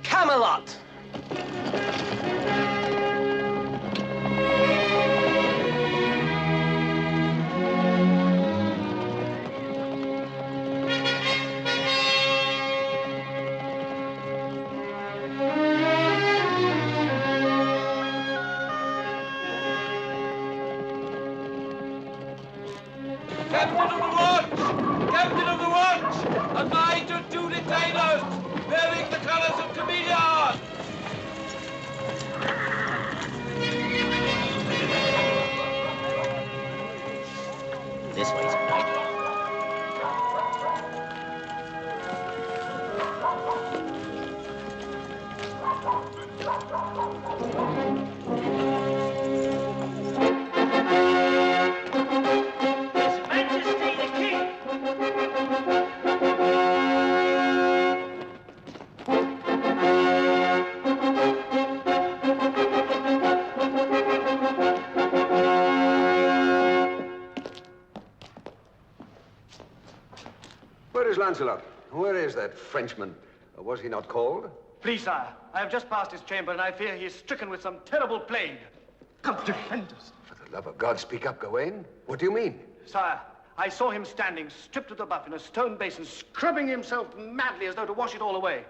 Camelot! Captain of the watch! Captain of the watch! A mind to 2 detainers, bearing the colors of Camelot! This way's right. Where is Lancelot? Where is that Frenchman? Was he not called? Please, sire, I have just passed his chamber, and I fear he is stricken with some terrible plague. Come, defend us. For the love of God, speak up, Gawain. What do you mean? Sire, I saw him standing, stripped to the buff, in a stone basin, scrubbing himself madly as though to wash it all away.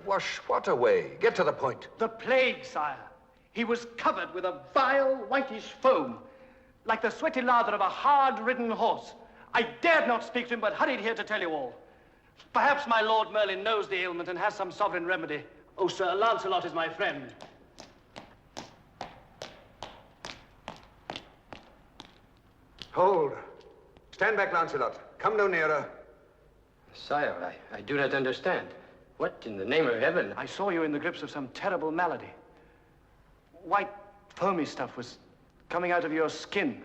Wash what away? Get to the point. The plague, sire. He was covered with a vile, whitish foam, like the sweaty lather of a hard-ridden horse. I dared not speak to him, but hurried here to tell you all. Perhaps my Lord Merlin knows the ailment and has some sovereign remedy. Oh, Sir Lancelot is my friend. Hold. Stand back, Lancelot. Come no nearer. Sire, I do not understand. What in the name of heaven? I saw you in the grips of some terrible malady. White, foamy stuff was coming out of your skin.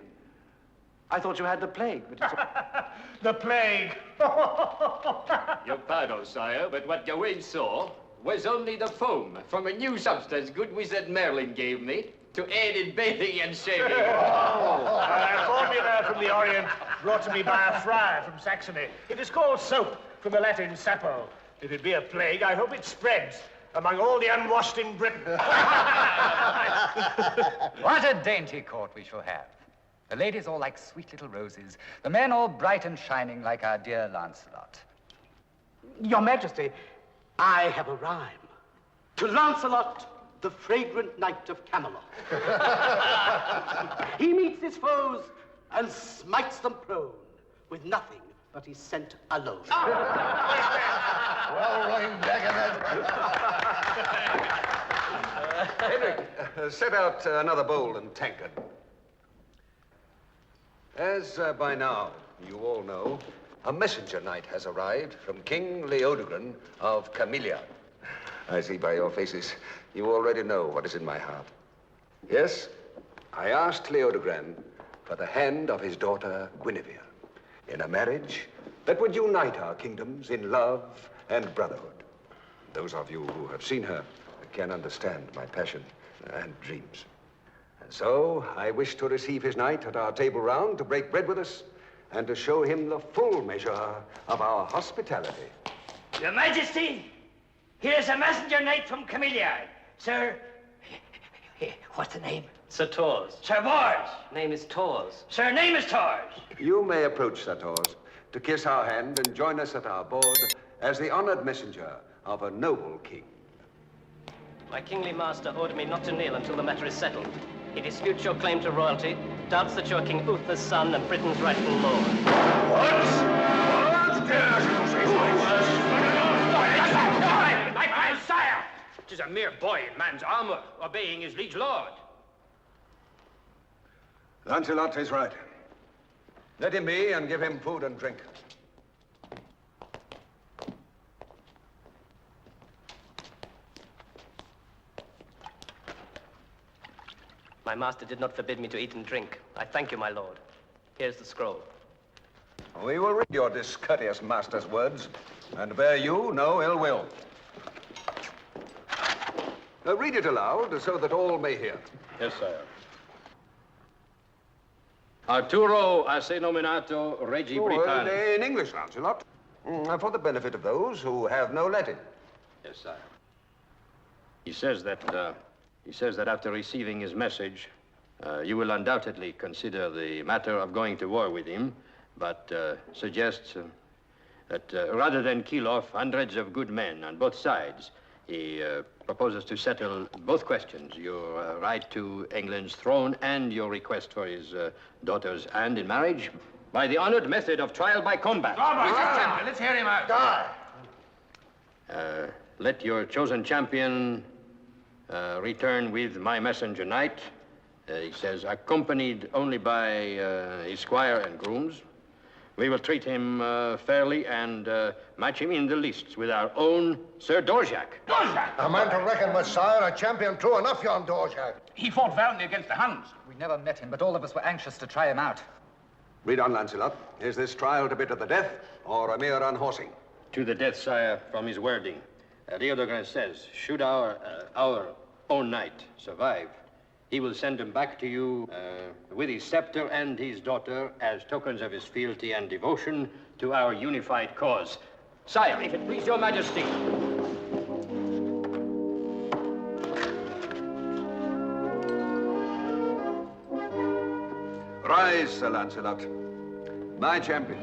I thought you had the plague, but it's... The plague! Your pardon, sire, but what Gawain saw was only the foam from a new substance good wizard Merlin gave me to aid in bathing and shaving. A formula from the Orient brought to me by a friar from Saxony. It is called soap, from the Latin sapo. If it be a plague, I hope it spreads among all the unwashed in Britain. What a dainty court we shall have. The ladies all like sweet little roses, the men all bright and shining like our dear Lancelot. Your Majesty, I have a rhyme. To Lancelot, the fragrant knight of Camelot. He meets his foes and smites them prone with nothing but his scent alone. Well, running back in that. Henrik, set out another bowl and tankard. As by now you all know, a messenger knight has arrived from King Leodogran of Camelot. I see by your faces you already know what is in my heart. Yes, I asked Leodogran for the hand of his daughter Guinevere in a marriage that would unite our kingdoms in love and brotherhood. Those of you who have seen her can understand my passion and dreams. And so I wish to receive his knight at our table round to break bread with us and to show him the full measure of our hospitality. Your Majesty, here's a messenger knight from Camelot. Sir, what's the name? Sir Tors. Sir Bors. Name is Tors. Sir, name is Tors. You may approach, Sir Tors, to kiss our hand and join us at our board as the honored messenger of a noble king. My kingly master ordered me not to kneel until the matter is settled. He disputes your claim to royalty, doubts that you're King Uther's son and Britain's rightful lord. What? My sire! 'Tis a mere boy in man's armor, obeying his liege lord. Lancelot is right. Let him be and give him food and drink. My master did not forbid me to eat and drink. I thank you, my lord. Here's the scroll. We will read your discourteous master's words and bear you no ill will. Read it aloud so that all may hear. Yes, sire. Arturo ase nominato Regi Britannia. In English, Lancelot. For the benefit of those who have no Latin. Yes, sire. He says that after receiving his message, you will undoubtedly consider the matter of going to war with him, but suggests that rather than kill off hundreds of good men on both sides, he proposes to settle both questions, your right to England's throne and your request for his daughter's hand in marriage by the honored method of trial by combat. Let's hear him out. Let your chosen champion return with my messenger knight, he says, accompanied only by his squire and grooms. We will treat him fairly and match him in the lists with our own Sir Dorjak. Dorjak! A man to reckon with, sire, a champion true enough, yon Dorjak. He fought valiantly against the Huns. We never met him, but all of us were anxious to try him out. Read on, Lancelot. Is this trial to be to the death or a mere unhorsing? To the death, sire, from his wording. Leodogran says, should our own knight survive, he will send him back to you with his scepter and his daughter as tokens of his fealty and devotion to our unified cause. Sire, if it please your majesty. Rise, Sir Lancelot, my champion.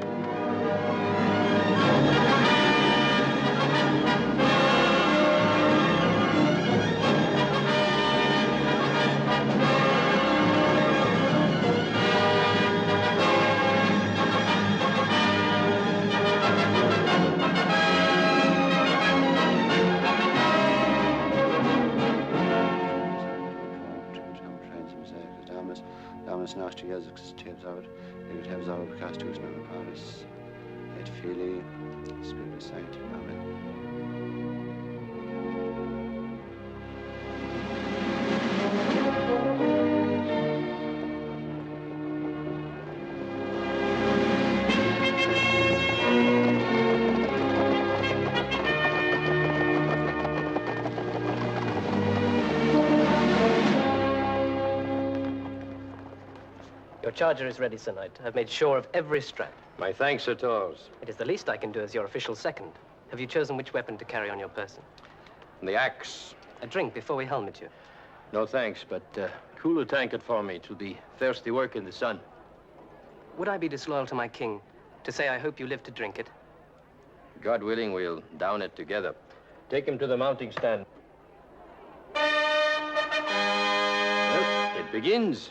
Nasty as tips out, it has our cast to no Paris. It feely, spirit sight, Your charger is ready, Sir Knight. I've made sure of every strap. My thanks, Sir Tors. It is the least I can do as your official second. Have you chosen which weapon to carry on your person? The axe. A drink before we helmet you. No thanks, but cool a tankard for me. To be thirsty work in the sun. Would I be disloyal to my king to say I hope you live to drink it? God willing, we'll down it together. Take him to the mounting stand. Well, it begins.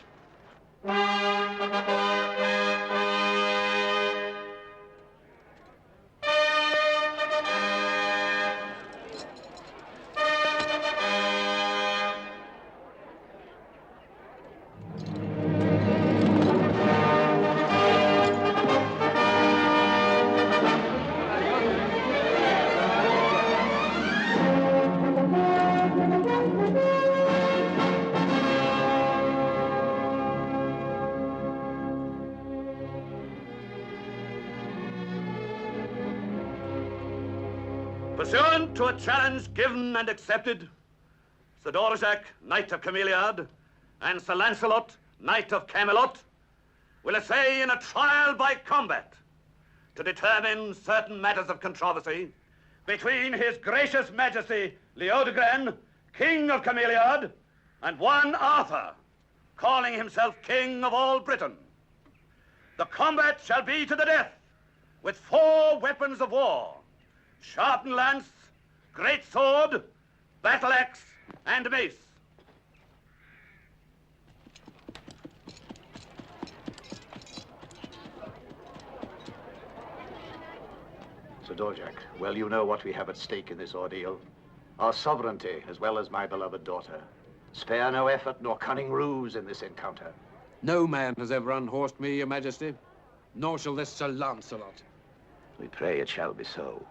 Pursuant to a challenge given and accepted, Sir Dorjak, Knight of Camelot, and Sir Lancelot, Knight of Camelot, will essay in a trial by combat to determine certain matters of controversy between His Gracious Majesty Leodogran, King of Camelot, and one Arthur, calling himself King of all Britain. The combat shall be to the death, with 4 weapons of war: sharpened lance, great sword, battle axe, and mace. Sir Dorjak, well, you know what we have at stake in this ordeal. Our sovereignty, as well as my beloved daughter. Spare no effort nor cunning ruse in this encounter. No man has ever unhorsed me, Your Majesty, nor shall this Sir Lancelot. We pray it shall be so.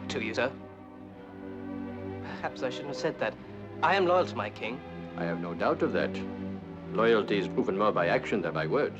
luck to you, sir. Perhaps I shouldn't have said that. I am loyal to my king. I have no doubt of that. Loyalty is proven more by action than by words.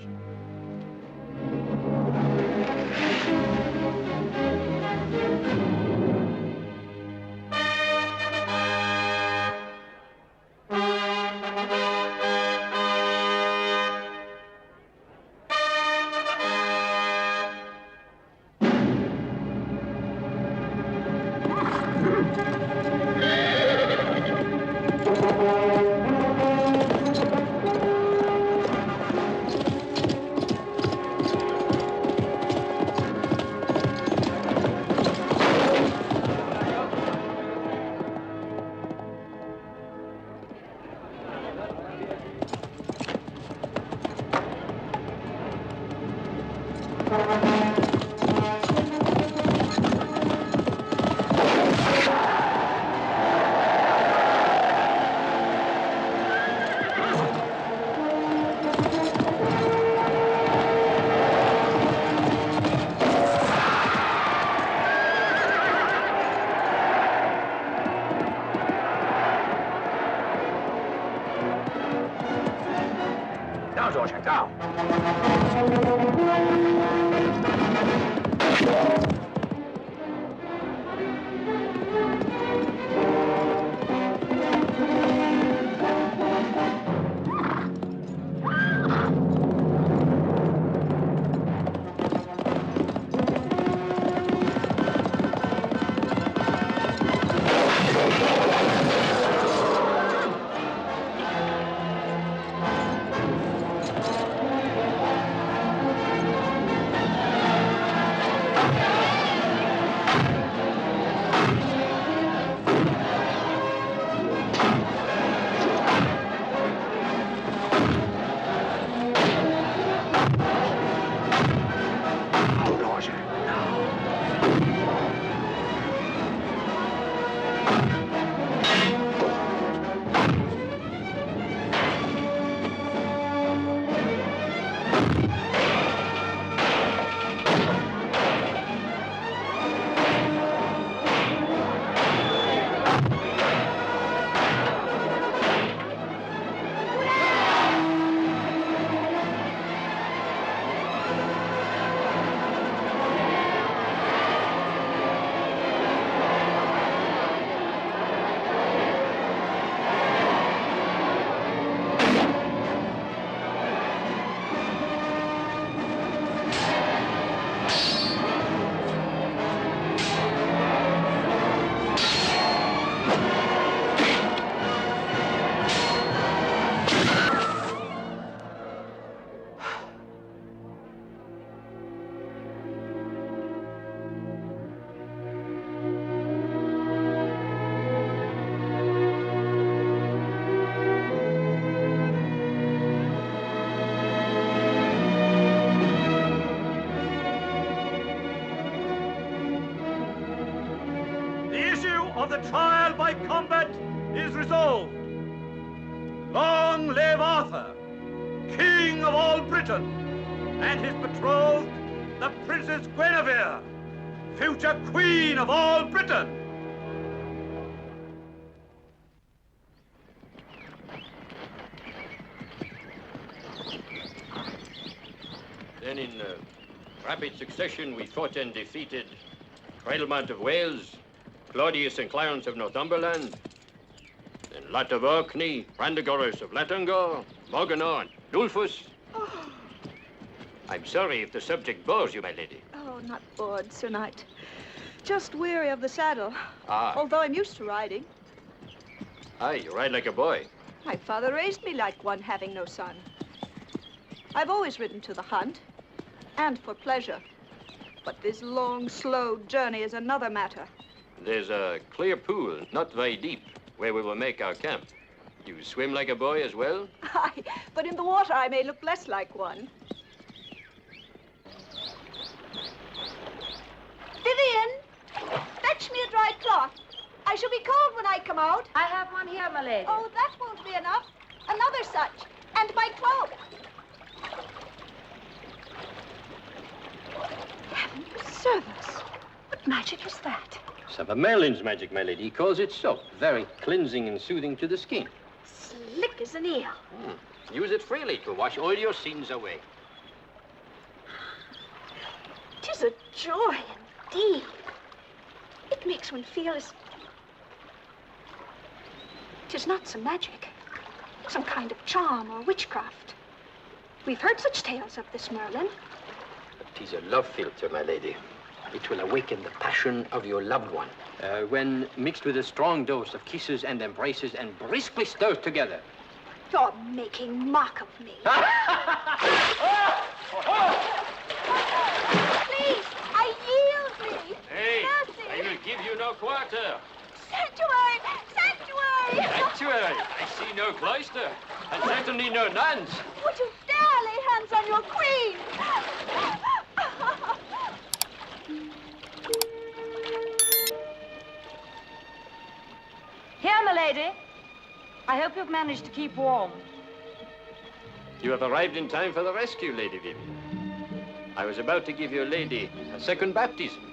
The trial by combat is resolved. Long live Arthur, King of all Britain, and his betrothed, the Princess Guinevere, future Queen of all Britain. Then in rapid succession we fought and defeated Cradlemont of Wales, Claudius and Clarence of Northumberland, then Lot of Orkney, Brandegoris of Latangor, Morganor and Dulfus. Oh. I'm sorry if the subject bores you, my lady. Oh, not bored, Sir Knight. Just weary of the saddle. Ah. Although I'm used to riding. Aye, you ride like a boy. My father raised me like one having no son. I've always ridden to the hunt, and for pleasure. But this long, slow journey is another matter. There's a clear pool, not very deep, where we will make our camp. You swim like a boy as well? Aye, but in the water I may look less like one. Vivian, fetch me a dry cloth. I shall be cold when I come out. I have one here, my lady. Oh, that won't be enough. Another such. And my cloak. Heaven preserve us. What magic is that? Some of Merlin's magic, my lady. He calls it soap. Very cleansing and soothing to the skin. Slick as an eel. Use it freely to wash all your sins away. 'Tis a joy indeed. It makes one feel as... 'Tis not some magic. Some kind of charm or witchcraft. We've heard such tales of this, Merlin. But 'tis a love philter, my lady. It will awaken the passion of your loved one. When mixed with a strong dose of kisses and embraces and briskly stirred together. You're making mock of me. Please, I yield me. Hey, Mercy. I will give you no quarter. Sanctuary! Sanctuary! Sanctuary. I see no cloister, and certainly no nuns. Would you dare lay hands on your queen? Here, milady. I hope you've managed to keep warm. You have arrived in time for the rescue, Lady Vivian. I was about to give your lady a second baptism.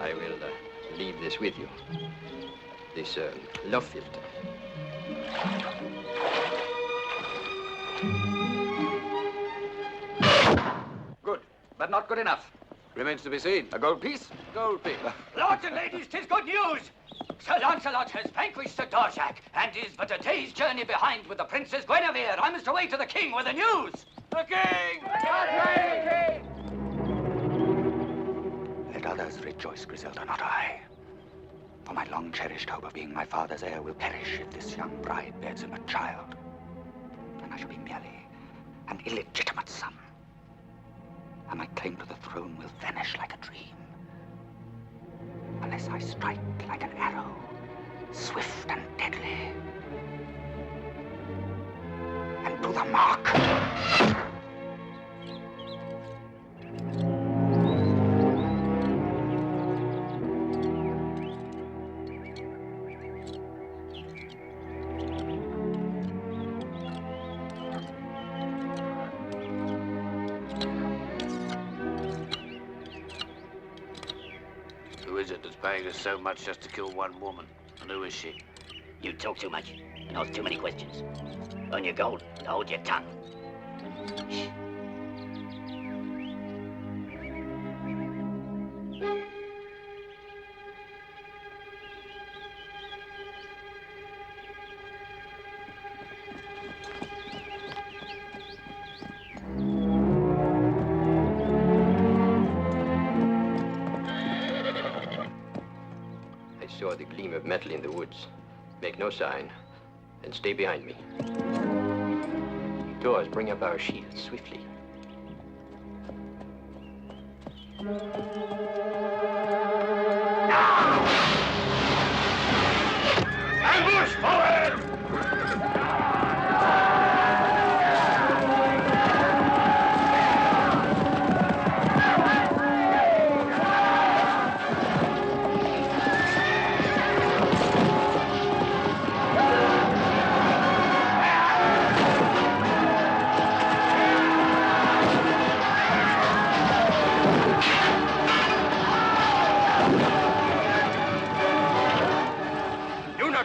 I will leave this with you. This love philter. Good, but not good enough. Remains to be seen. A gold piece? Gold piece. Lords and ladies, 'tis good news. Sir Lancelot has vanquished Sir Dorsac and is but a day's journey behind with the Princess Guinevere. I must away to the king with the news. The king! Let others rejoice, Griselda, not I. For my long-cherished hope of being my father's heir will perish if this young bride bears him a child. And I shall be merely an illegitimate son. And my claim to the throne will vanish like a dream. Unless I strike like an arrow, swift and deadly. And to the mark. Who is it that's paying us so much just to kill one woman? And who is she? You talk too much and ask too many questions. Earn your gold and hold your tongue. Shh. I saw the gleam of metal in the woods. Make no sign, and stay behind me. Doors, bring up our shields swiftly. Ambush forward!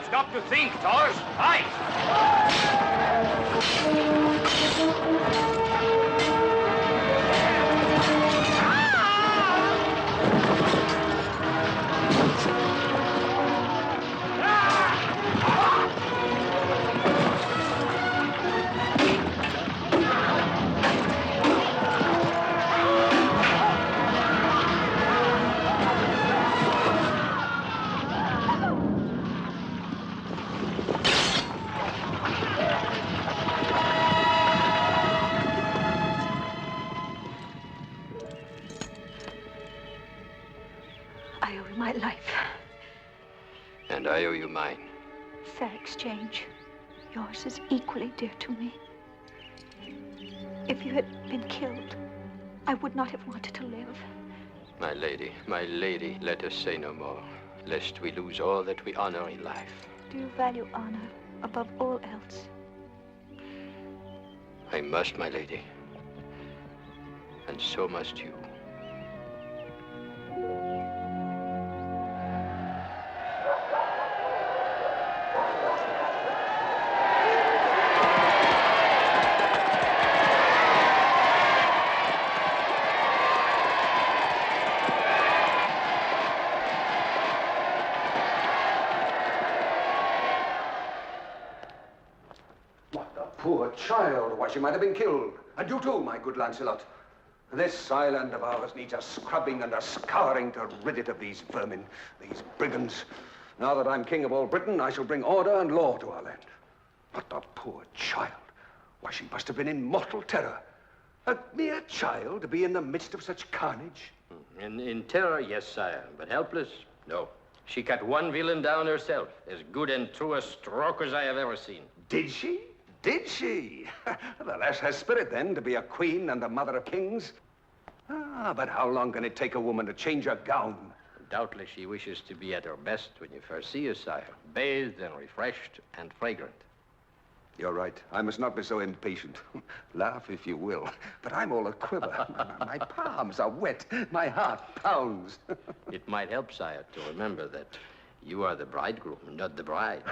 Stop to think, Thors. Fight! I owe you my life. And I owe you mine. Fair exchange. Yours is equally dear to me. If you had been killed, I would not have wanted to live. My lady, let us say no more, lest we lose all that we honor in life. Do you value honor above all else? I must, my lady. And so must you. child. Why, she might have been killed. And you too, my good Lancelot. This island of ours needs a scrubbing and a scouring to rid it of these vermin, these brigands. Now that I'm king of all Britain, I shall bring order and law to our land. But the poor child. Why, she must have been in mortal terror. A mere child to be in the midst of such carnage. In terror, yes, sire, but helpless, no. She cut one villain down herself, as good and true a stroke as I have ever seen. Did she? Did she? The lass has spirit, then, to be a queen and the mother of kings. Ah, but how long can it take a woman to change her gown? Doubtless she wishes to be at her best when you first see her, sire, bathed and refreshed and fragrant. You're right. I must not be so impatient. Laugh if you will, but I'm all a quiver. My palms are wet. My heart pounds. It might help, sire, to remember that you are the bridegroom, not the bride.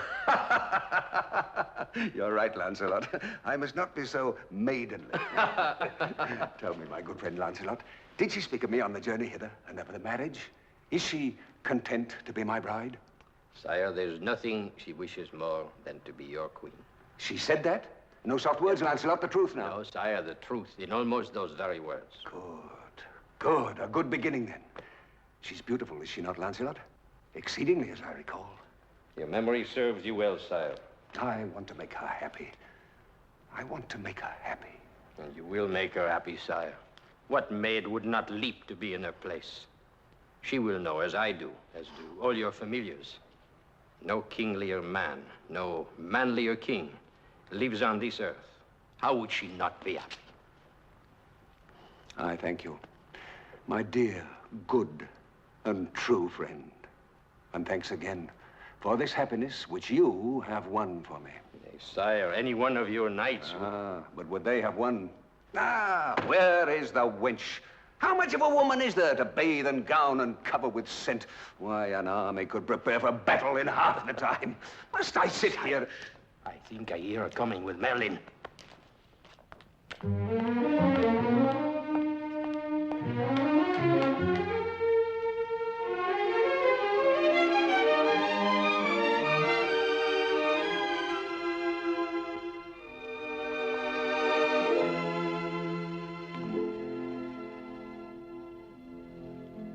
You're right, Lancelot. I must not be so maidenly. Tell me, my good friend Lancelot, did she speak of me on the journey hither and of the marriage? Is she content to be my bride? Sire, there's nothing she wishes more than to be your queen. She said that? No soft words, Lancelot, the truth now. No, sire, the truth in almost those very words. Good. Good. A good beginning, then. She's beautiful, is she not, Lancelot? Exceedingly, as I recall. Your memory serves you well, sire. I want to make her happy. I want to make her happy. And you will make her happy, sire. What maid would not leap to be in her place? She will know, as I do, as do all your familiars. No kinglier man, no manlier king lives on this earth. How would she not be happy? I thank you, my dear, good, and true friend. And thanks again for this happiness which you have won for me. Nay, sire, any one of your knights... but would they have won? Where is the wench? How much of a woman is there to bathe and gown and cover with scent? Why, an army could prepare for battle in half the time. Must I sit here? I think I hear her coming with Merlin.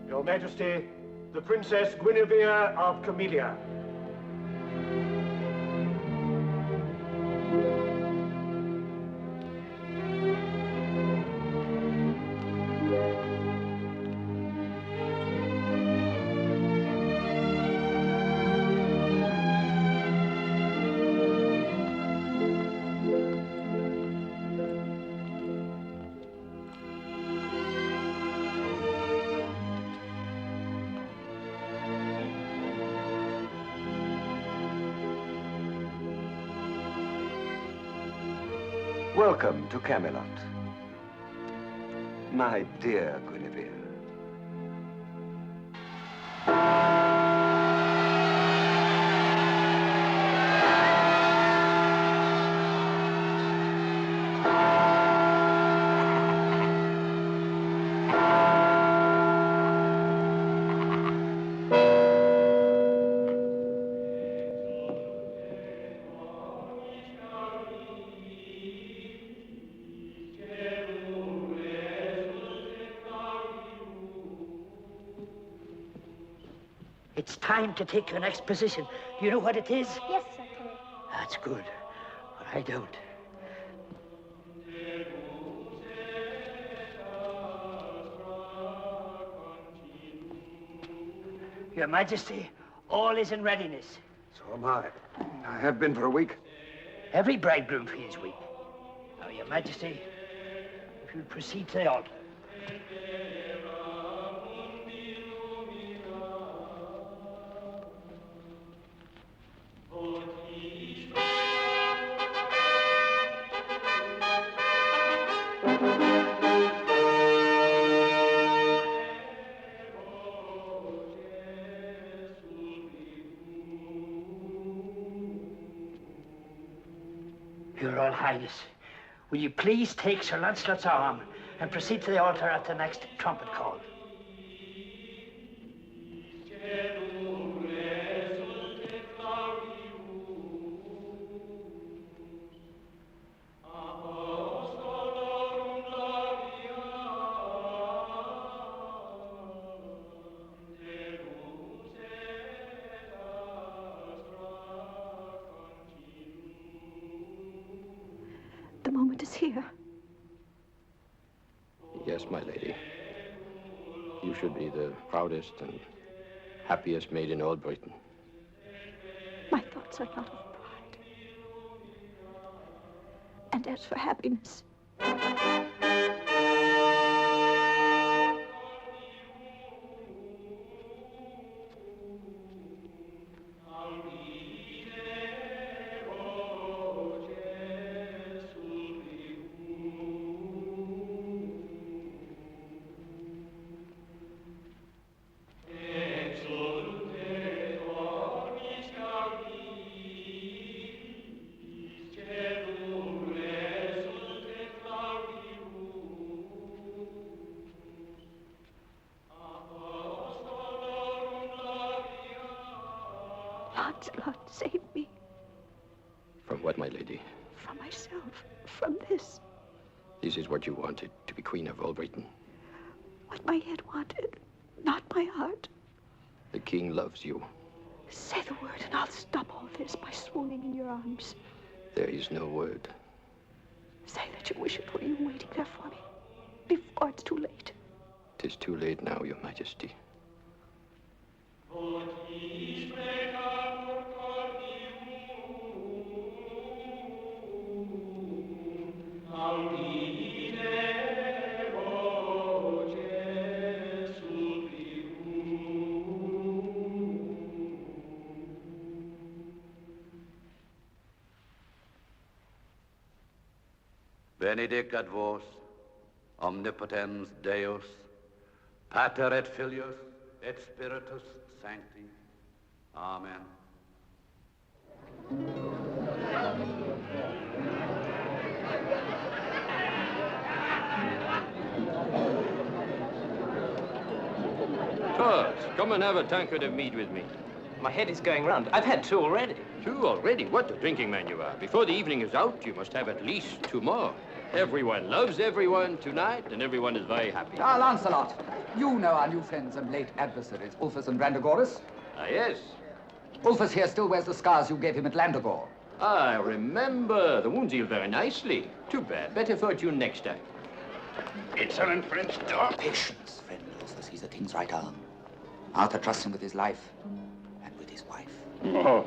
Your Majesty, the Princess Guinevere of Camelot. Welcome to Camelot, my dear Guinevere. It's time to take your next position. Do you know what it is? Yes, Sir Kay. That's good, but I don't. Your Majesty, all is in readiness. So am I. I have been for a week. Every bridegroom feels weak. Now, Your Majesty, if you'll proceed to the altar. Your Royal Highness, will you please take Sir Lancelot's arm and proceed to the altar at the next trumpet call? the moment is here. Yes, my lady. You should be the proudest and happiest maid in all Britain. My thoughts are not of pride. And as for happiness, Lancelot, save me. From what, my lady? From myself. From this. This is what you wanted, to be queen of all Britain. What my head wanted, not my heart. The king loves you. Say the word and I'll stop all this by swooning in your arms. There is no word. Say that you wish it. Were you waiting there for me? Before it's too late. 'Tis too late now, your majesty. Benedicat vos, omnipotens Deus, Pater et Filius et Spiritus Sancti. Amen. Charles, come and have a tankard of mead with me. My head is going round. I've had 2 already. 2 already? What a drinking man you are. Before the evening is out, you must have at least 2 more. Everyone loves everyone tonight, and everyone is very happy. Ah, Lancelot, you know our new friends and late adversaries, Ulfus and Brandagoris. Ah, yes. Ulfus here still wears the scars you gave him at Landogor. I remember. The wounds healed very nicely. Too bad. Better fortune next time. Insolent French dog. Patience, friend Ulfus. He's the king's right arm. Arthur trusts him with his life and with his wife. Oh.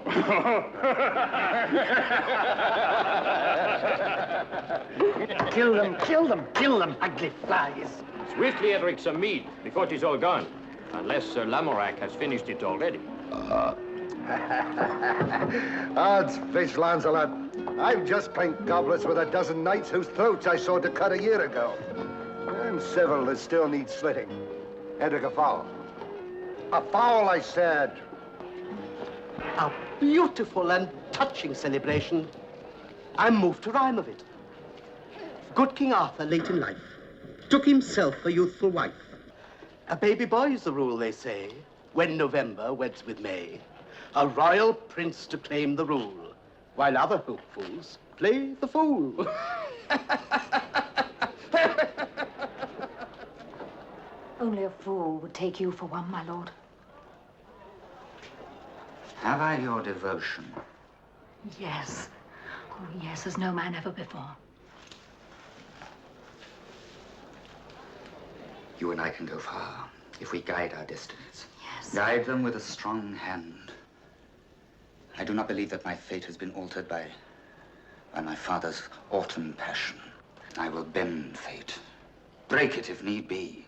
Kill them, kill them, kill them, ugly flies. Swiftly, Edric, some mead, before it is all gone. Unless Sir Lamorak has finished it already. Odds fish, Lancelot. I've just clanked goblets with a dozen knights whose throats I sawed to cut a year ago. And several that still need slitting. Edric, a fowl. A fowl, I said. A beautiful and touching celebration. I'm moved to rhyme of it. Good King Arthur, late in life, took himself a youthful wife. A baby boy is the rule, they say, when November weds with May. A royal prince to claim the rule, while other hopefuls play the fool. Only a fool would take you for one, my lord. Have I your devotion? Yes. Oh, yes, as no man ever before. You and I can go far if we guide our destinies. Yes. Guide them with a strong hand. I do not believe that my fate has been altered by my father's autumn passion. I will bend fate, break it if need be,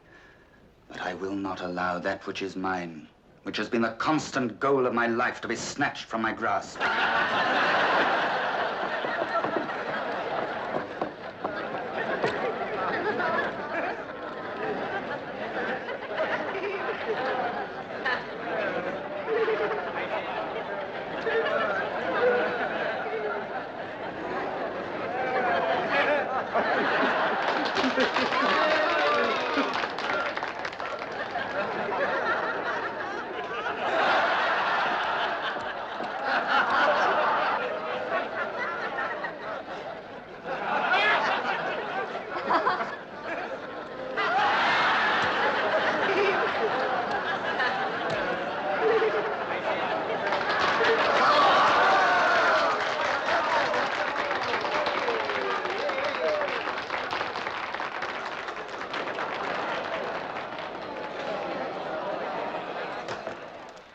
but I will not allow that which is mine, which has been the constant goal of my life, to be snatched from my grasp.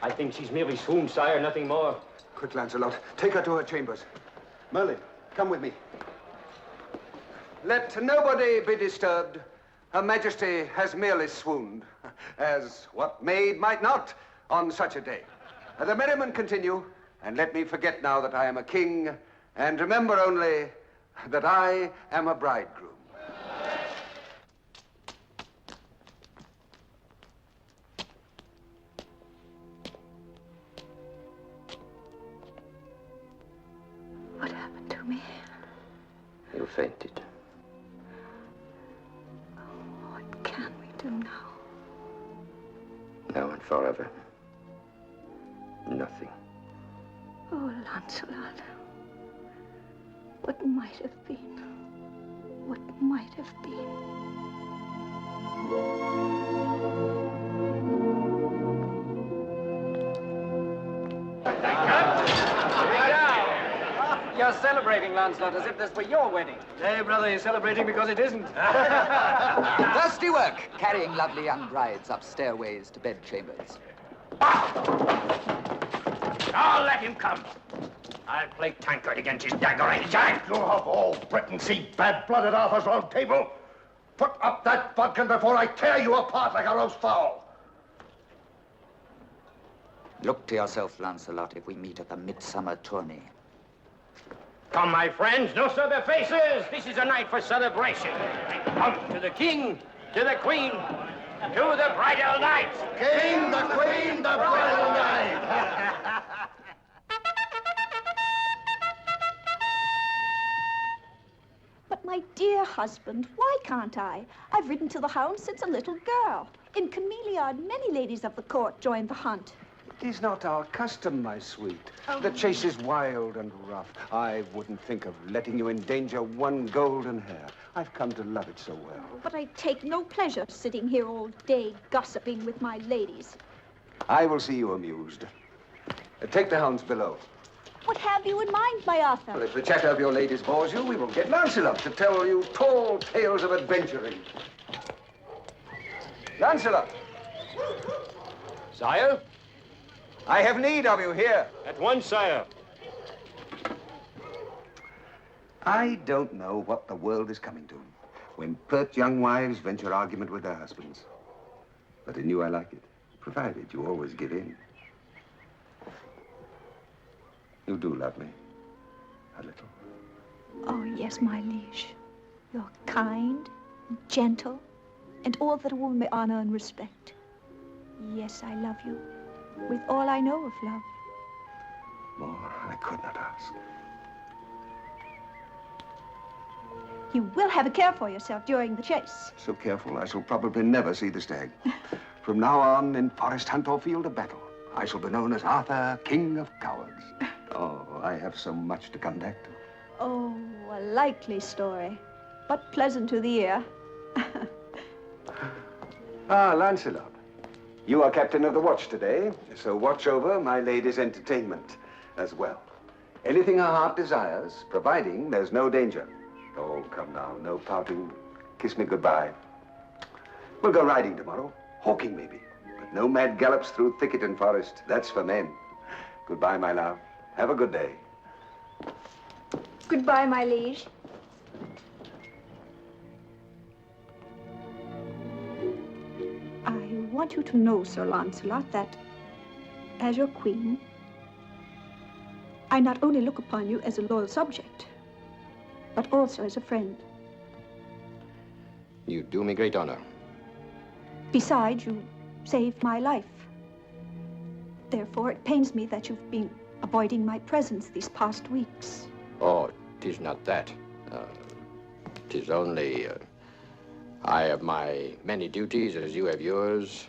I think she's merely swooned, sire, nothing more. Quick, Lancelot. Take her to her chambers. Merlin, come with me. Let nobody be disturbed. Her Majesty has merely swooned, as what maid might not on such a day. The merriment continue, and let me forget now that I am a king, and remember only that I am a bridegroom. What happened to me? You fainted. What can we do now? Now and forever. Nothing. Oh, Lancelot. What might have been? What might have been? You're celebrating, Lancelot, as if this were your wedding. Hey, brother, you're celebrating because it isn't. Dusty work, carrying lovely young brides up stairways to bedchambers. I'll let him come. I'll play tankard against his dagger range. You have all Britain see bad blood at Arthur's round table. Put up that bodkin before I tear you apart like a roast fowl. Look to yourself, Lancelot, if we meet at the midsummer tourney. Come, my friends, no sober faces. This is a night for celebration. Come to the king, to the queen, to the bridal night. King, the queen, the bridal night. But my dear husband, why can't I? I've ridden to the hounds since a little girl. In Camelot, many ladies of the court joined the hunt. It is not our custom, my sweet. The chase is wild and rough. I wouldn't think of letting you endanger one golden hair. I've come to love it so well. But I take no pleasure sitting here all day gossiping with my ladies. I will see you amused. Take the hounds below. What have you in mind, my Arthur? Well, if the chatter of your ladies bores you, we will get Lancelot to tell you tall tales of adventuring. Lancelot! Sire? I have need of you here. At once, sire. I don't know what the world is coming to when pert young wives venture argument with their husbands. But in you I like it, provided you always give in. You do love me, a little. Oh, yes, my liege. You're kind, gentle, and all that a woman may honor and respect. Yes, I love you, with all I know of love. More I could not ask. You will have a care for yourself during the chase. So careful, I shall probably never see the stag. From now on, in forest hunt or field of battle, I shall be known as Arthur, King of Cowards. Oh, I have so much to come back to. Oh, a likely story, but pleasant to the ear. Ah, Lancelot. You are captain of the watch today, so watch over my lady's entertainment as well. Anything her heart desires, providing there's no danger. Oh, come now, no pouting. Kiss me goodbye. We'll go riding tomorrow, hawking maybe, but no mad gallops through thicket and forest. That's for men. Goodbye, my love. Have a good day. Goodbye, my liege. I want you to know, Sir Lancelot, that as your queen, I not only look upon you as a loyal subject, but also as a friend. You do me great honor. Besides, you saved my life. Therefore, it pains me that you've been avoiding my presence these past weeks. Oh, 'tis not that. 'Tis only... I have my many duties as you have yours.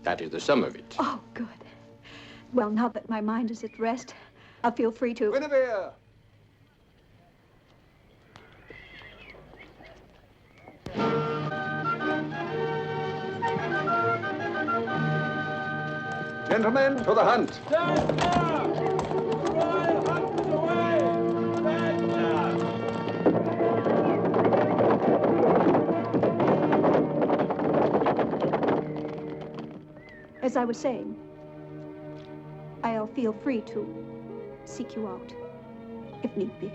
That is the sum of it. Oh, good. Well, now that my mind is at rest, I'll feel free to... Guinevere! Gentlemen, to the hunt. As I was saying, I'll feel free to seek you out, if need be.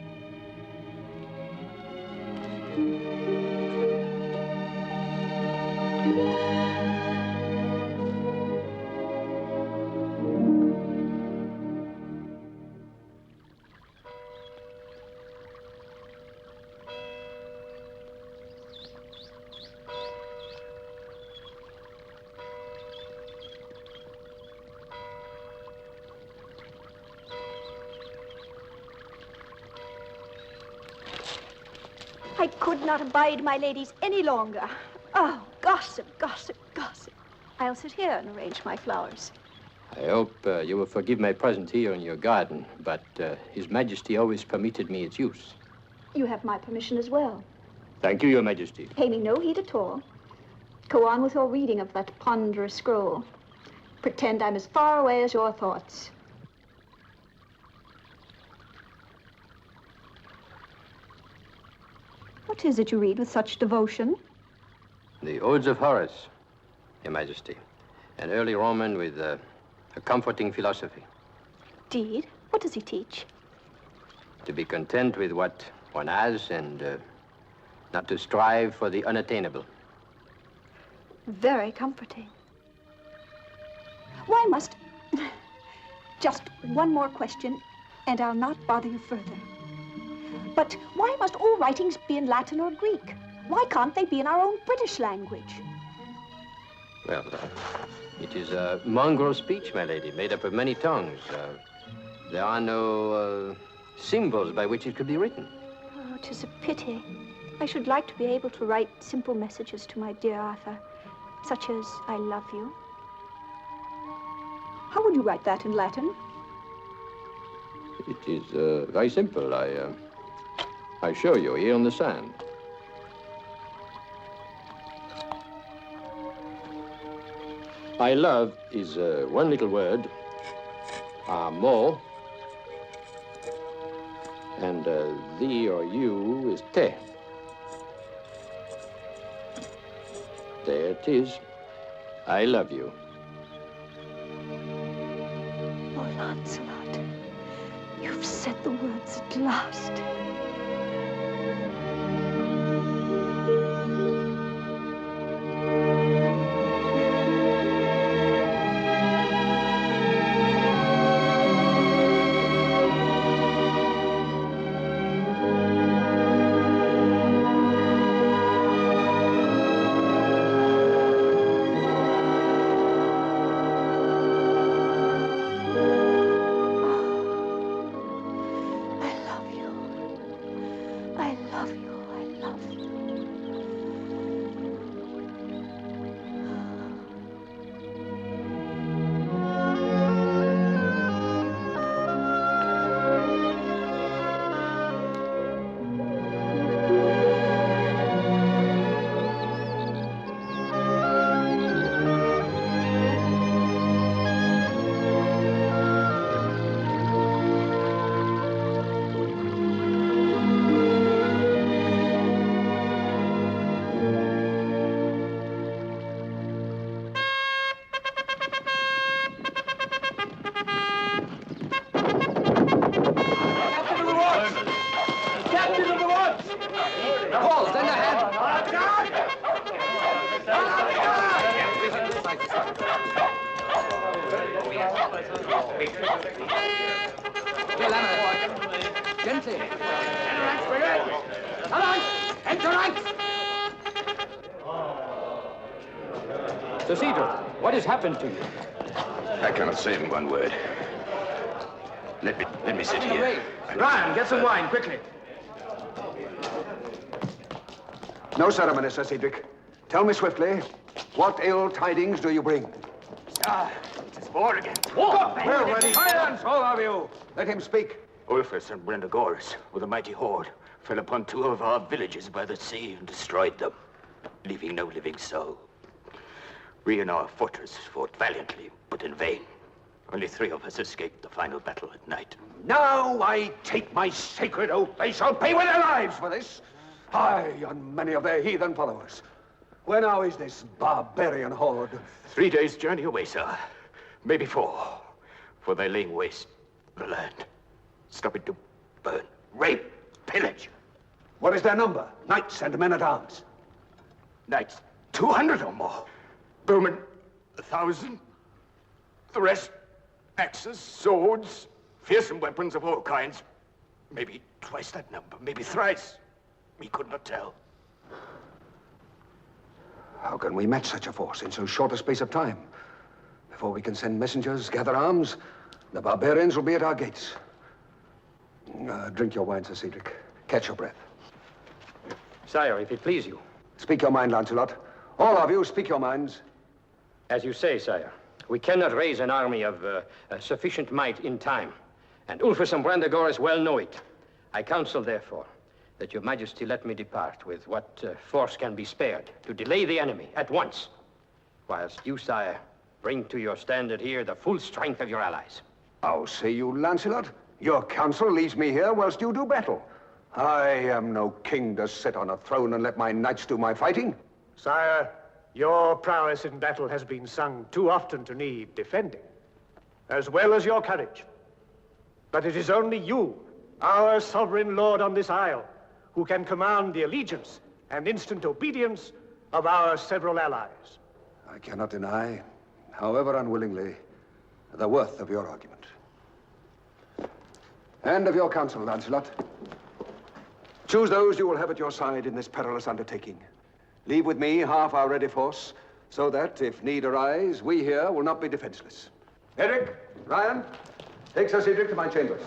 I could not abide my ladies any longer. Oh, gossip, gossip, gossip. I'll sit here and arrange my flowers. I hope you will forgive my presence here in your garden, but His Majesty always permitted me its use. You have my permission as well. Thank you, Your Majesty. Pay me no heed at all. Go on with your reading of that ponderous scroll. Pretend I'm as far away as your thoughts. What is it you read with such devotion? The Odes of Horace, Your Majesty. An early Roman with a comforting philosophy. Indeed? What does he teach? To be content with what one has and not to strive for the unattainable. Very comforting. Why must... Just one more question, and I'll not bother you further. But why must all writings be in Latin or Greek? Why can't they be in our own British language? Well, it is a mongrel speech, my lady, made up of many tongues. There are no symbols by which it could be written. Oh, 'tis a pity. I should like to be able to write simple messages to my dear Arthur, such as, I love you. How would you write that in Latin? It is very simple. I show you here on the sand. I love is one little word, amor, and thee or you is te. There it is. I love you. Oh, Lancelot, you've said the words at last. Gently. Enter ranks! Sir Cedar, what has happened to you? I cannot say in one word. Let me sit here. Brian, get some wine, quickly. No ceremony, Sir Cedric. Tell me swiftly, what ill tidings do you bring? It's war again. War! We're ready. Silence, all of you! Let him speak. Ulfus and Brendagoras, with a mighty horde, fell upon 2 of our villages by the sea and destroyed them, leaving no living soul. We in our fortress fought valiantly, but in vain. Only 3 of us escaped the final battle at night. Now I take my sacred oath they shall pay with their lives for this. Aye, and many of their heathen followers. Where now is this barbarian horde? 3 days' journey away, sir. Maybe 4. for they laying waste the land, stopping to burn, rape, pillage. What is their number? Knights and men-at-arms? Knights, 200 or more. Bowmen, 1,000. The rest, axes, swords, fearsome weapons of all kinds. Maybe twice that number, maybe thrice. We could not tell. How can we match such a force in so short a space of time? Before we can send messengers, gather arms, the barbarians will be at our gates. Drink your wine, Sir Cedric. Catch your breath. Sire, if it please you. Speak your mind, Lancelot. All of you, speak your minds. As you say, sire, we cannot raise an army of sufficient might in time. And Ulfus and Brandegoris well know it. I counsel, therefore, that your majesty let me depart with what force can be spared to delay the enemy at once, whilst you, sire, bring to your standard here the full strength of your allies. How say you, Lancelot? Your counsel leaves me here whilst you do battle. I am no king to sit on a throne and let my knights do my fighting. Sire, your prowess in battle has been sung too often to need defending, as well as your courage. But it is only you, our sovereign lord on this isle, who can command the allegiance and instant obedience of our several allies. I cannot deny, however unwillingly, the worth of your argument. And of your counsel, Lancelot. Choose those you will have at your side in this perilous undertaking. Leave with me half our ready force, so that, if need arise, we here will not be defenseless. Eric, Ryan, take Sir Cedric to my chambers.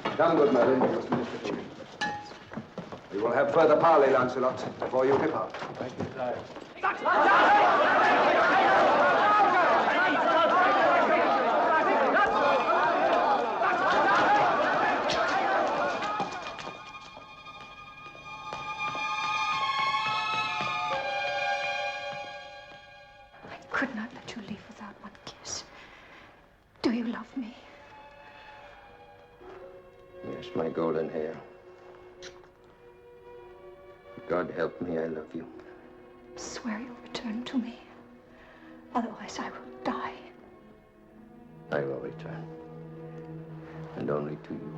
Come, good Merlin, you must minister to him. We will have further parley, Lancelot, before you depart. Thank you, sire. I could not let you leave without one kiss. Do you love me? Yes, my golden hair. God help me, I love you. Swear you'll return to me. Otherwise, I will die. I will return. And only to you.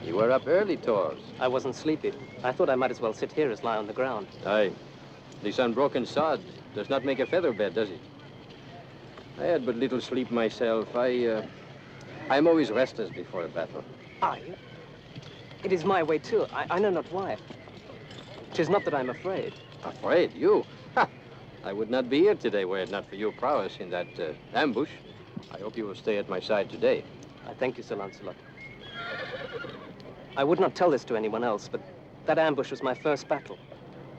You were up early, Tors. I wasn't sleepy. I thought I might as well sit here as lie on the ground. Aye. This unbroken sod does not make a feather bed, does it? I had but little sleep myself. I'm always restless before a battle. Are you? It is my way, too. I know not why. 'Tis not that I'm afraid. Afraid? You? Ha! I would not be here today were it not for your prowess in that ambush. I hope you will stay at my side today. I thank you, Sir Lancelot. I would not tell this to anyone else, but that ambush was my first battle.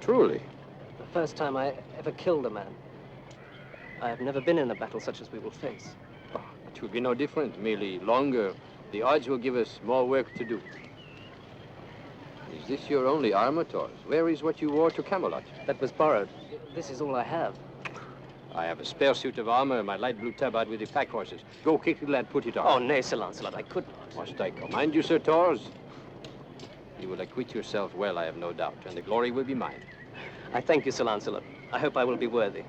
Truly? The first time I ever killed a man. I have never been in a battle such as we will face. Oh, it will be no different, merely longer. The odds will give us more work to do. Is this your only armor, Tors? Where is what you wore to Camelot? That was borrowed. This is all I have. I have a spare suit of armor, my light blue tabard with the pack horses. Go quickly, lad, put it on. Oh, nay, Sir Lancelot, I could not. Must I command you, Sir Tors? You will acquit yourself well, I have no doubt, and the glory will be mine. I thank you, Sir Lancelot. I hope I will be worthy.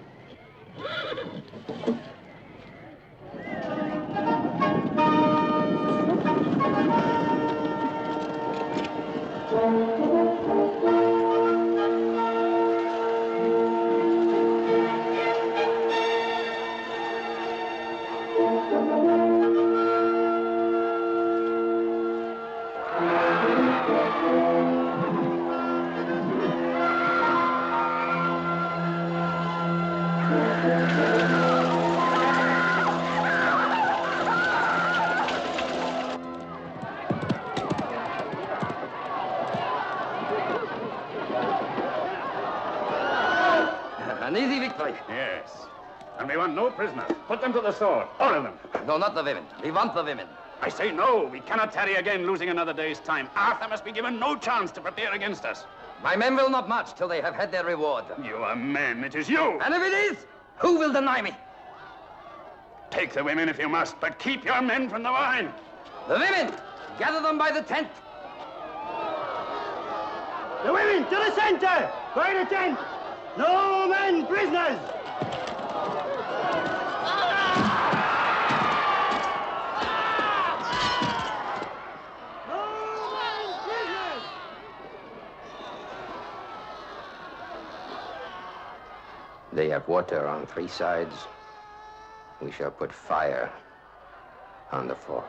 An easy victory. Yes. And we want no prisoners. Put them to the sword. All of them. No, not the women. We want the women. I say no. We cannot tarry again, losing another day's time. Arthur must be given no chance to prepare against us. My men will not march till they have had their reward. Your men. It is you. And if it is, who will deny me? Take the women if you must, but keep your men from the wine. The women! Gather them by the tent. The women, to the center! By the tent! No men prisoners! They have water on 3 sides. We shall put fire on the 4th.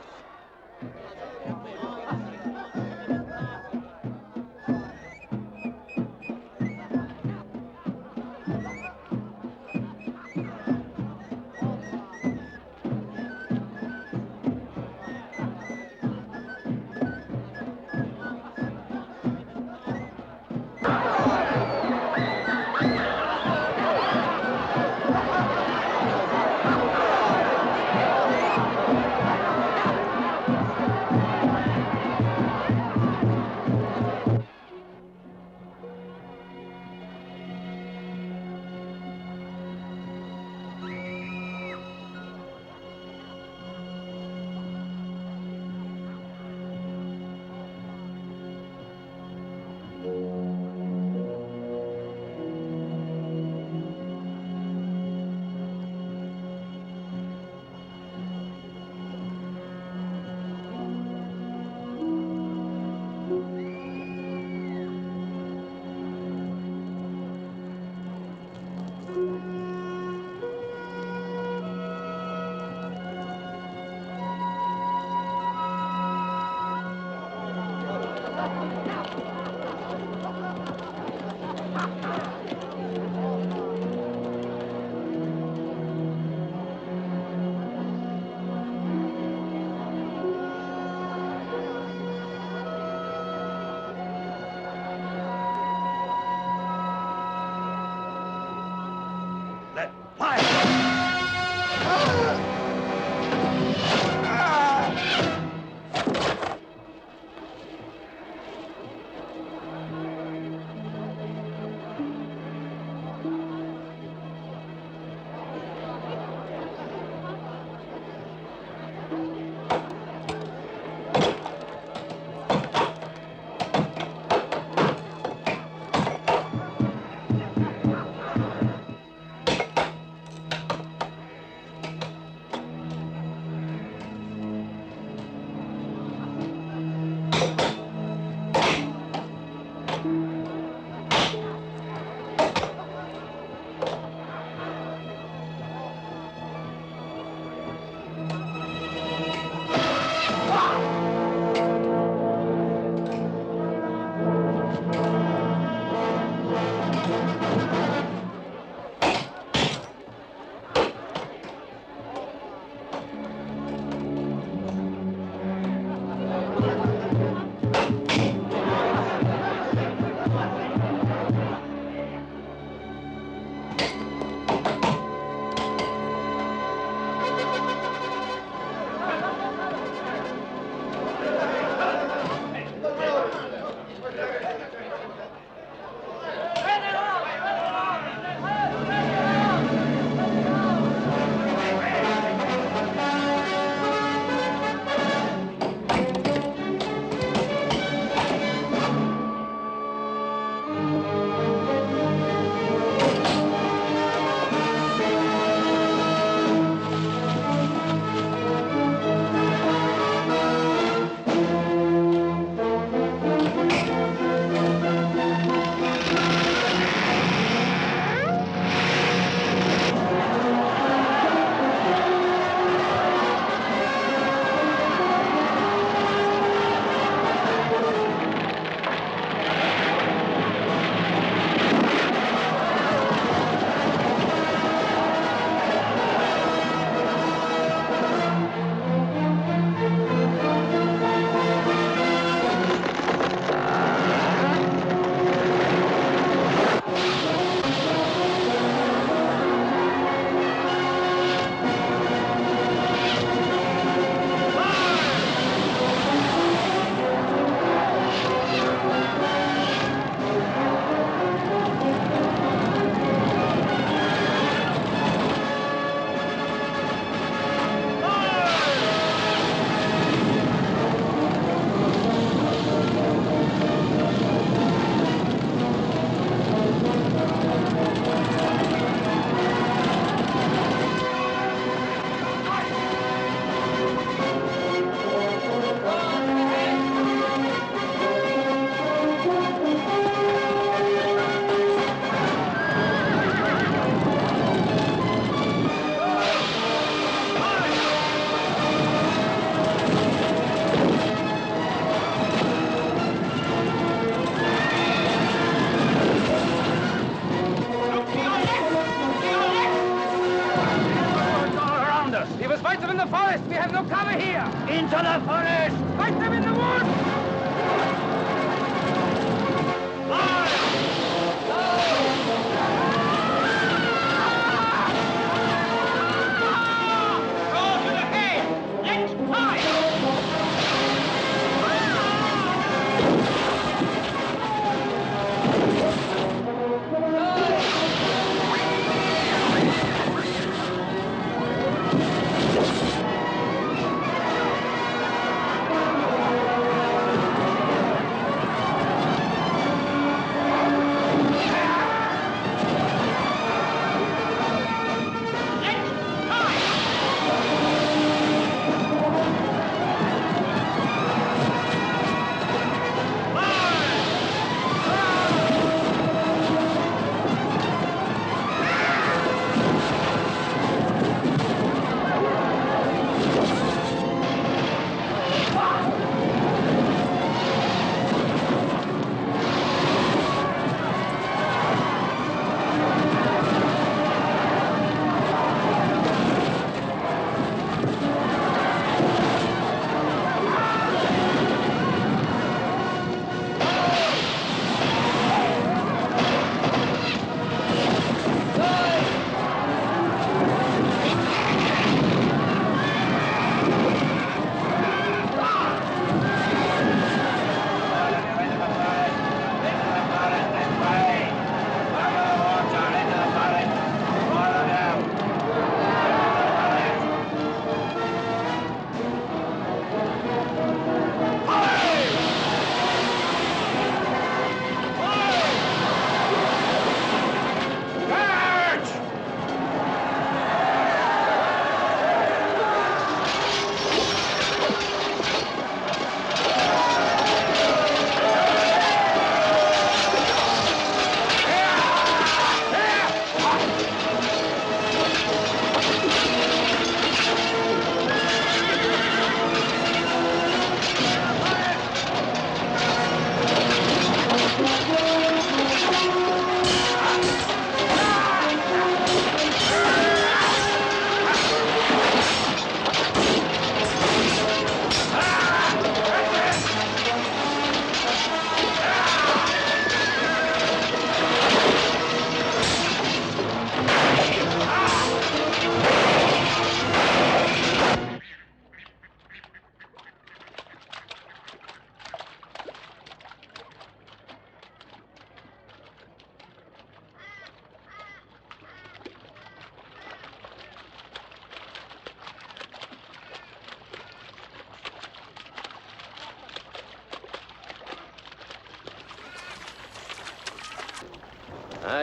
Fight them in the forest! We have no cover here! Into the forest! Fight them in the woods!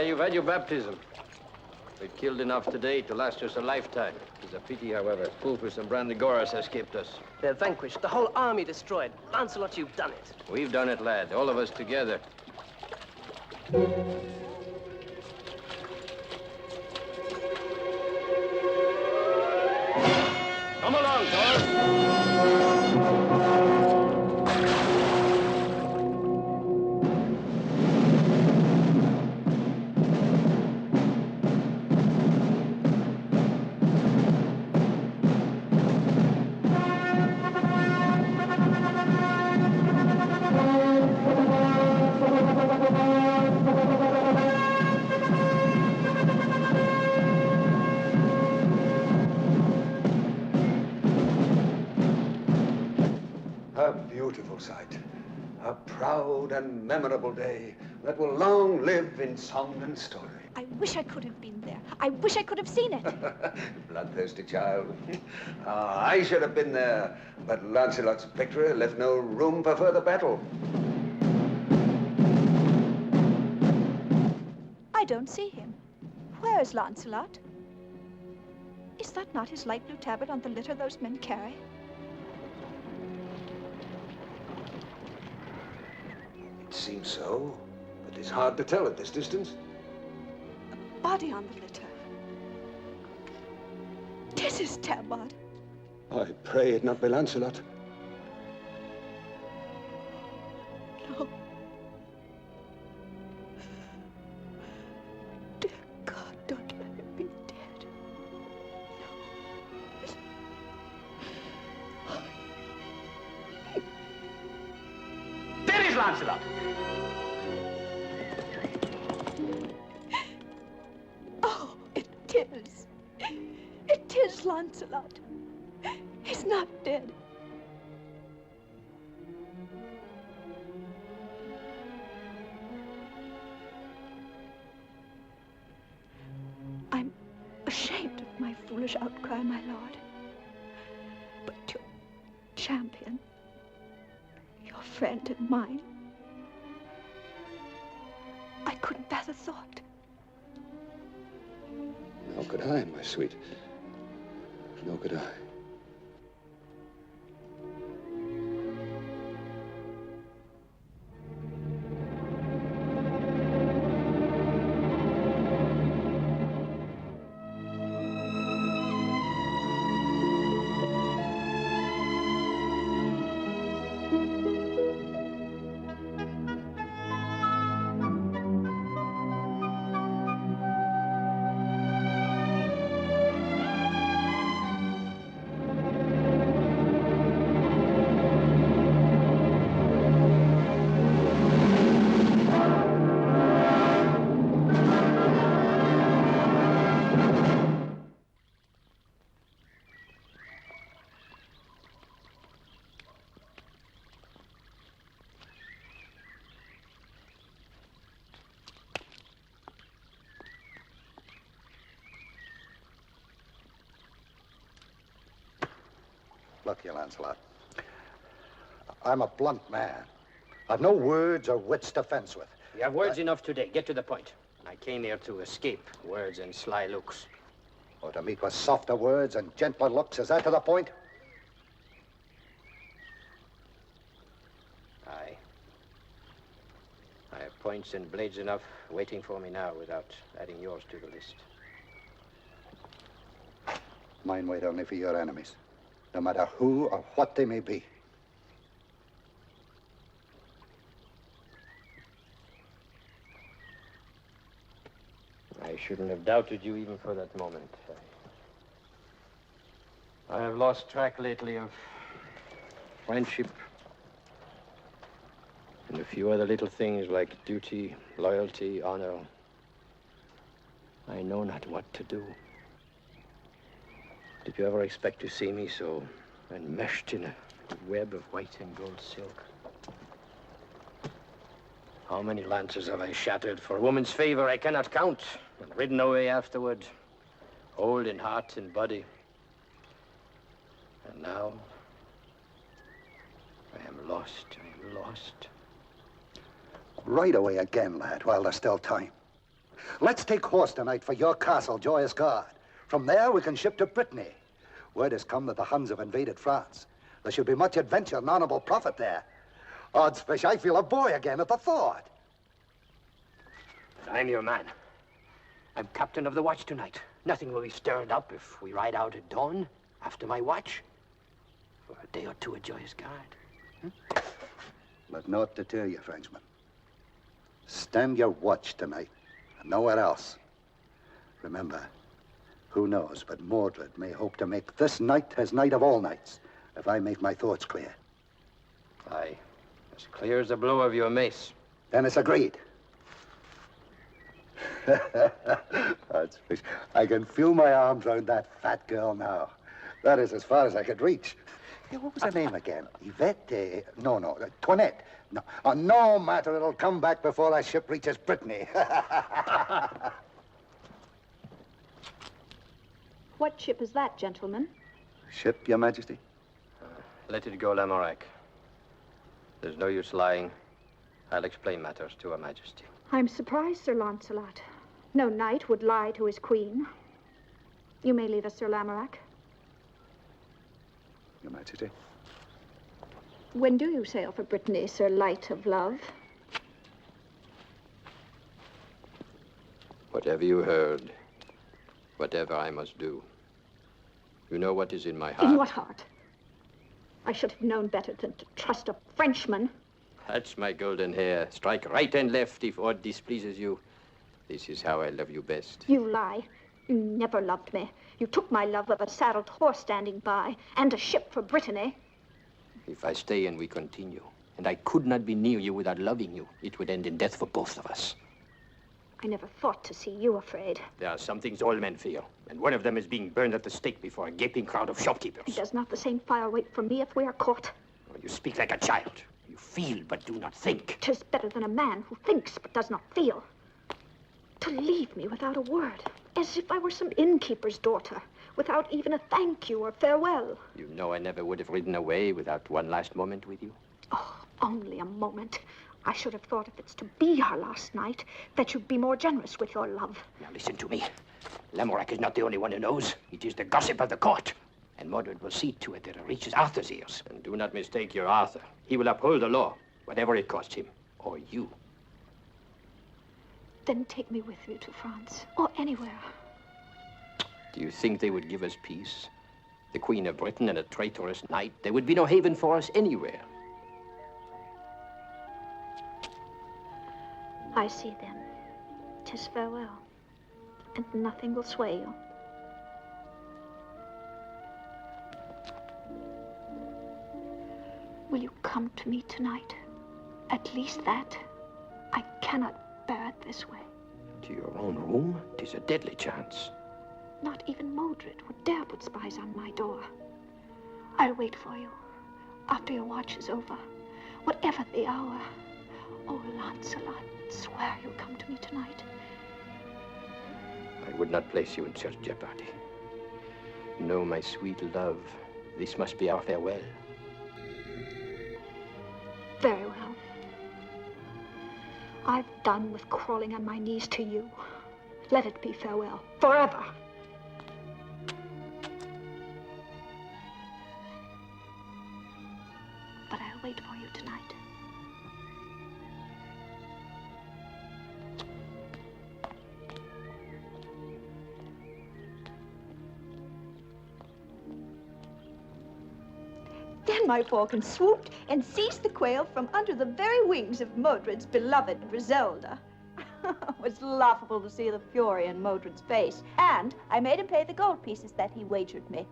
You've had your baptism. We've killed enough today to last us a lifetime. It's a pity, however, Pulpus and Brandigoras escaped us. They're vanquished. The whole army destroyed. Lancelot, you've done it. We've done it, lad. All of us together. Come along, Thor. Sight. A proud and memorable day that will long live in song and story. I wish I could have been there. I wish I could have seen it. Bloodthirsty child. I should have been there, but Lancelot's victory left no room for further battle. I don't see him. Where is Lancelot? Is that not his light blue tabard on the litter those men carry? It seems so, but it's hard to tell at this distance. A body on the litter. 'Tis his tabard. I pray it not be Lancelot. No. Dear God, don't let him be dead. No. Lancelot. Oh, it is. It is Lancelot. He's not dead. I'm ashamed of my foolish outcry, my lord. But your champion, your friend and mine, I couldn't bear the thought. Nor could I, my sweet. Nor could I. Look here, Lancelot. I'm a blunt man. I've no words or wits to fence with. You have words enough today. Get to the point. I came here to escape words and sly looks. Or to meet with softer words and gentler looks. Is that to the point? Aye. I have points and blades enough waiting for me now without adding yours to the list. Mine wait only for your enemies, no matter who or what they may be. I shouldn't have doubted you even for that moment. I have lost track lately of friendship and a few other little things like duty, loyalty, honor. I know not what to do. Did you ever expect to see me so enmeshed in a web of white and gold silk? How many lances have I shattered for a woman's favor I cannot count, and ridden away afterward, old in heart and body. And now, I am lost, I'm lost. Right away again, lad, while there's still time. Let's take horse tonight for your castle, Joyous Guard. From there, we can ship to Brittany. Word has come that the Huns have invaded France. There should be much adventure and honorable profit there. Odds fish, I feel a boy again at the thought. But I'm your man. I'm captain of the watch tonight. Nothing will be stirred up if we ride out at dawn after my watch. For a day or two at Joyous Guard. Let naught deter you, Frenchman. Stand your watch tonight, and nowhere else. Remember, who knows but Modred may hope to make this night his night of all nights, if I make my thoughts clear. Aye, as clear as the blow of your mace. Then it's agreed. That's fish. I can feel my arms around that fat girl now. That is as far as I could reach. Yeah, what was her name again? Yvette? No, Toinette. No. No matter, it'll come back before our ship reaches Brittany. What ship is that, gentlemen? Ship, Your Majesty? Let it go, Lamorak. There's no use lying. I'll explain matters to Her Majesty. I'm surprised, Sir Lancelot. No knight would lie to his queen. You may leave us, Sir Lamorak. Your Majesty? When do you sail for Brittany, Sir Light of Love? Whatever you heard, whatever I must do, you know what is in my heart. In what heart? I should have known better than to trust a Frenchman. That's my golden hair. Strike right and left if aught displeases you. This is how I love you best. You lie. You never loved me. You took my love of a saddled horse standing by, and a ship for Brittany. If I stay and we continue, And I could not be near you without loving you. It would end in death for both of us. I never thought to see you afraid. There are some things all men fear, and one of them is being burned at the stake before a gaping crowd of shopkeepers. Does not the same fire wait for me if we are caught? Oh, you speak like a child. You feel but do not think. 'Tis better than a man who thinks but does not feel. To leave me without a word, as if I were some innkeeper's daughter, without even a thank you or farewell. You know I never would have ridden away without one last moment with you. Oh, only a moment. I should have thought if it's to be our last night, that you'd be more generous with your love. Now listen to me. Lamorak is not the only one who knows. It is the gossip of the court. And Modred will see to it that it reaches Arthur's ears. And do not mistake your Arthur. He will uphold the law, whatever it costs him, or you. Then take me with you to France, or anywhere. Do you think they would give us peace? The Queen of Britain and a traitorous knight? There would be no haven for us anywhere. I see then. 'Tis farewell, and nothing will sway you. Will you come to me tonight? At least that. I cannot bear it this way. To your own room? 'Tis a deadly chance. Not even Modred would dare put spies on my door. I'll wait for you, after your watch is over, whatever the hour. Oh, Lancelot, swear you'll come to me tonight. I would not place you in such jeopardy. No, my sweet love, this must be our farewell. Very well. I've done with crawling on my knees to you. Let it be farewell, forever. But I'll wait for you tonight. Then my falcon swooped and seized the quail from under the very wings of Modred's beloved Griselda. It was laughable to see the fury in Modred's face, and I made him pay the gold pieces that he wagered me.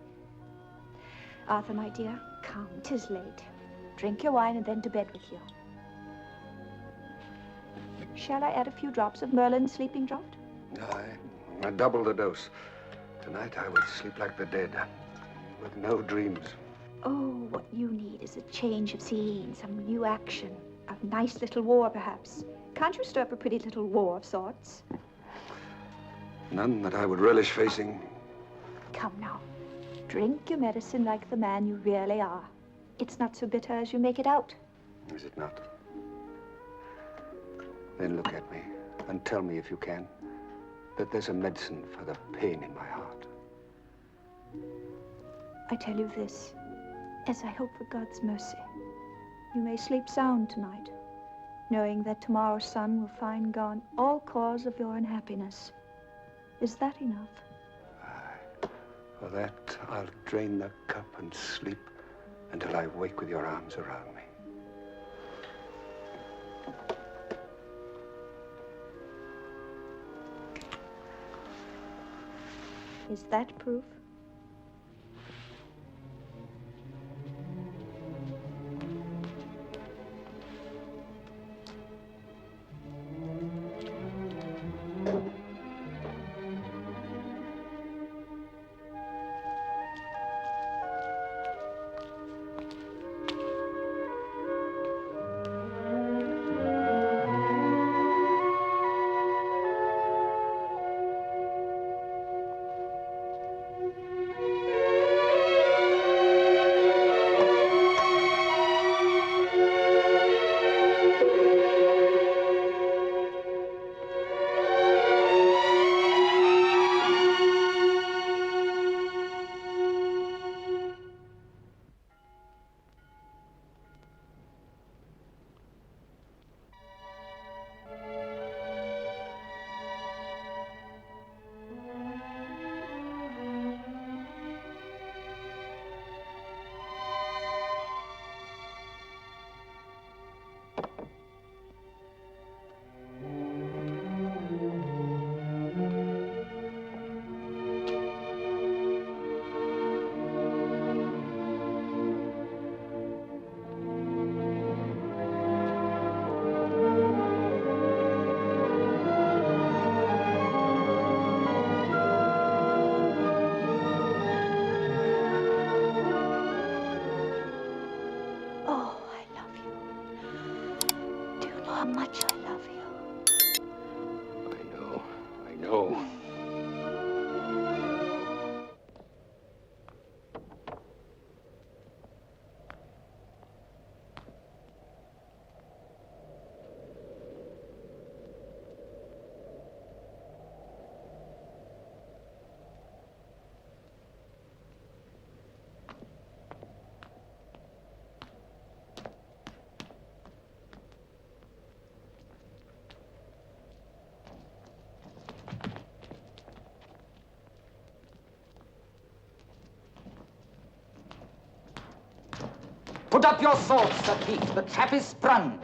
Arthur, my dear, come, 'tis late. Drink your wine and then to bed with you. Shall I add a few drops of Merlin's sleeping draught? I double the dose. Tonight I would sleep like the dead, with no dreams. Oh, what you need is a change of scene, some new action, a nice little war, perhaps. Can't you stir up a pretty little war of sorts? None that I would relish facing. Come now, drink your medicine like the man you really are. It's not so bitter as you make it out. Is it not? Then look at me and tell me, if you can, that there's a medicine for the pain in my heart. I tell you this, as I hope for God's mercy. You may sleep sound tonight, knowing that tomorrow's sun will find gone all cause of your unhappiness. Is that enough? For that, I'll drain the cup and sleep until I wake with your arms around me. Is that proof? much I love you. I know. Put up your swords, Sir Keith. The trap is sprung.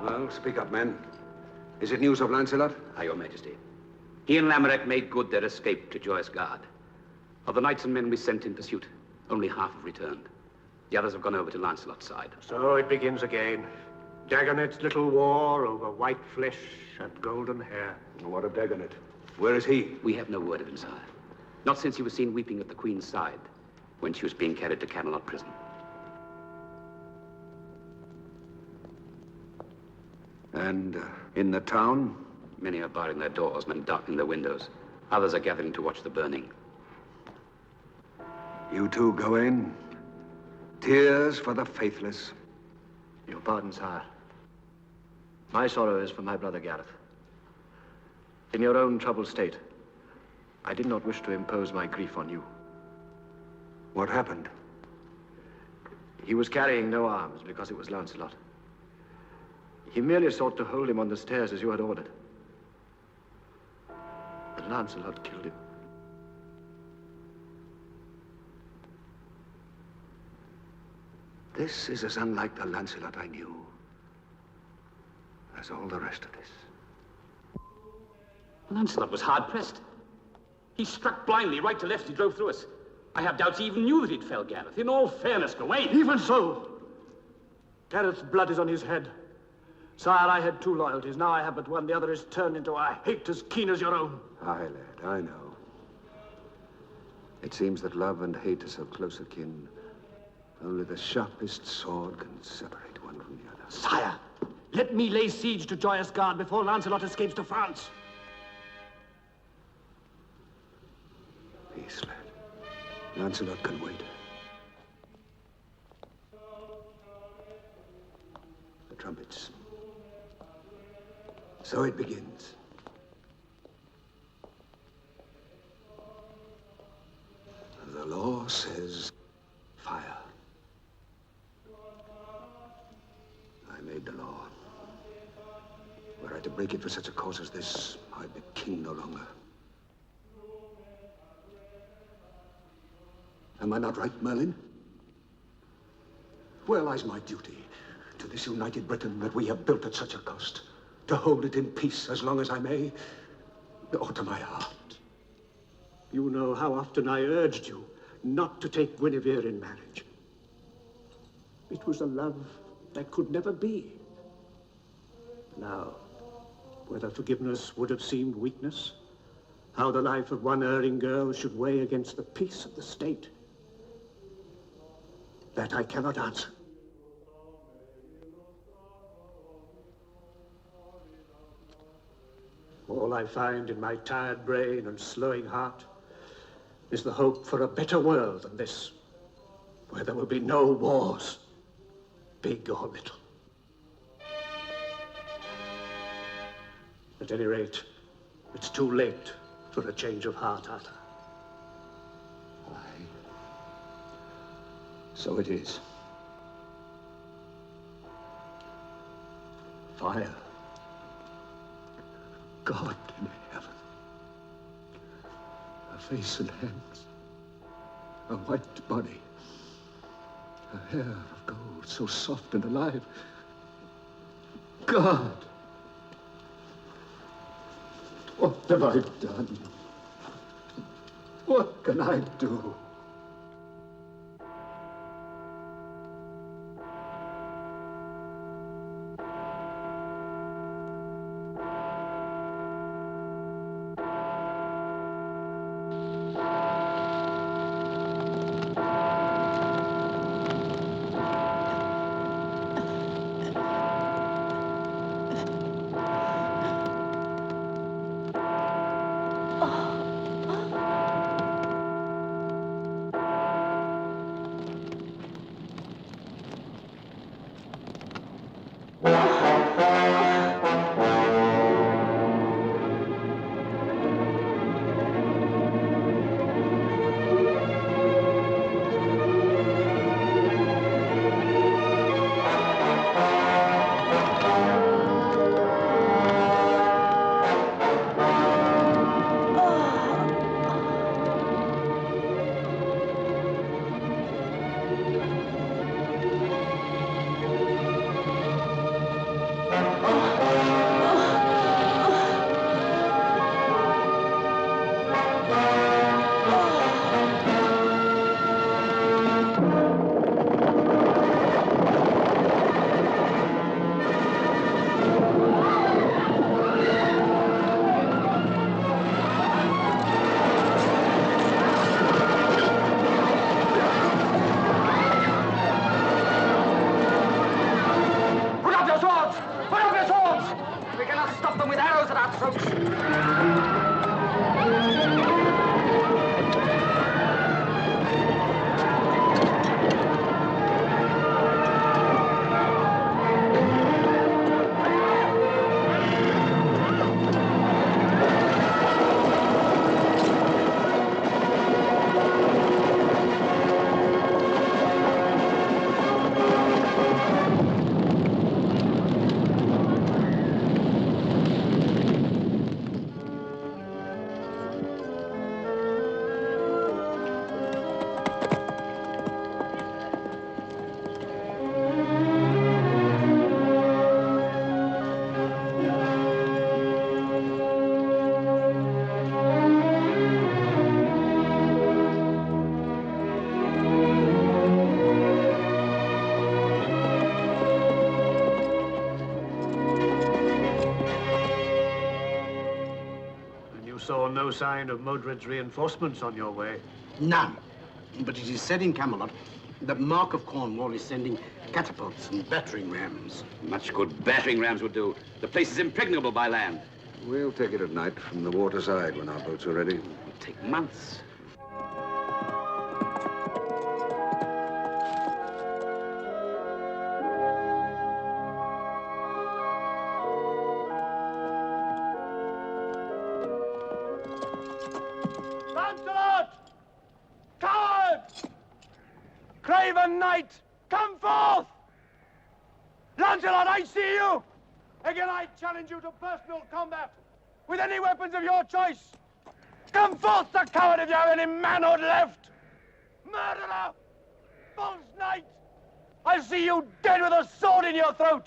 Well, speak up, man. Is it news of Lancelot? Aye, Your Majesty. He and Lamorak made good their escape to Joyous Gard. Of the knights and men we sent in pursuit, only half have returned. The others have gone over to Lancelot's side. So it begins again. Dagonet's little war over white flesh and golden hair. What of Dagonet? Where is he? We have no word of him, sire. Not since he was seen weeping at the Queen's side when she was being carried to Camelot prison. And in the town? Many are barring their doors, men darkening their windows. Others are gathering to watch the burning. You two go in. Tears for the faithless. Your pardon, sire. My sorrow is for my brother Gareth. In your own troubled state, I did not wish to impose my grief on you. What happened? He was carrying no arms because it was Lancelot. He merely sought to hold him on the stairs as you had ordered. But Lancelot killed him. This is as unlike the Lancelot I knew as all the rest of this. Lancelot was hard-pressed. He struck blindly, right to left, he drove through us. I have doubts he even knew that he'd fell Gareth. In all fairness, Gawain. Even so, Gareth's blood is on his head. Sire, I had two loyalties. Now I have but one. The other is turned into a hate as keen as your own. Aye, lad, I know. It seems that love and hate are so close akin. Only the sharpest sword can separate one from the other. Sire, let me lay siege to Joyous Gard before Lancelot escapes to France. Peace, lad. Lancelot can wait. The trumpets. So it begins. The law says fire. I made the law. Were I to break it for such a cause as this, I'd be king no longer. Am I not right, Merlin? Where lies my duty to this united Britain that we have built at such a cost, to hold it in peace as long as I may, or to my heart? You know how often I urged you not to take Guinevere in marriage. It was a love that could never be. Now, whether forgiveness would have seemed weakness, how the life of one erring girl should weigh against the peace of the state, that I cannot answer. All I find in my tired brain and slowing heart is the hope for a better world than this, where there will be no wars, big or little. At any rate, it's too late for a change of heart, Arthur. Aye. So it is. Fire. God in heaven. A face and hands. A white body. A hair of gold, so soft and alive. God! What have I done? What can I do? Saw no sign of Modred's reinforcements on your way. None. But it is said in Camelot that Mark of Cornwall is sending catapults and battering rams. Much good battering rams would do. The place is impregnable by land. We'll take it at night from the waterside when our boats are ready. It'll take months. craven knight, come forth! Lancelot, I see you! Again, I challenge you to personal combat with any weapons of your choice. Come forth, the coward, if you have any manhood left! Murderer! False knight! I see you dead with a sword in your throat!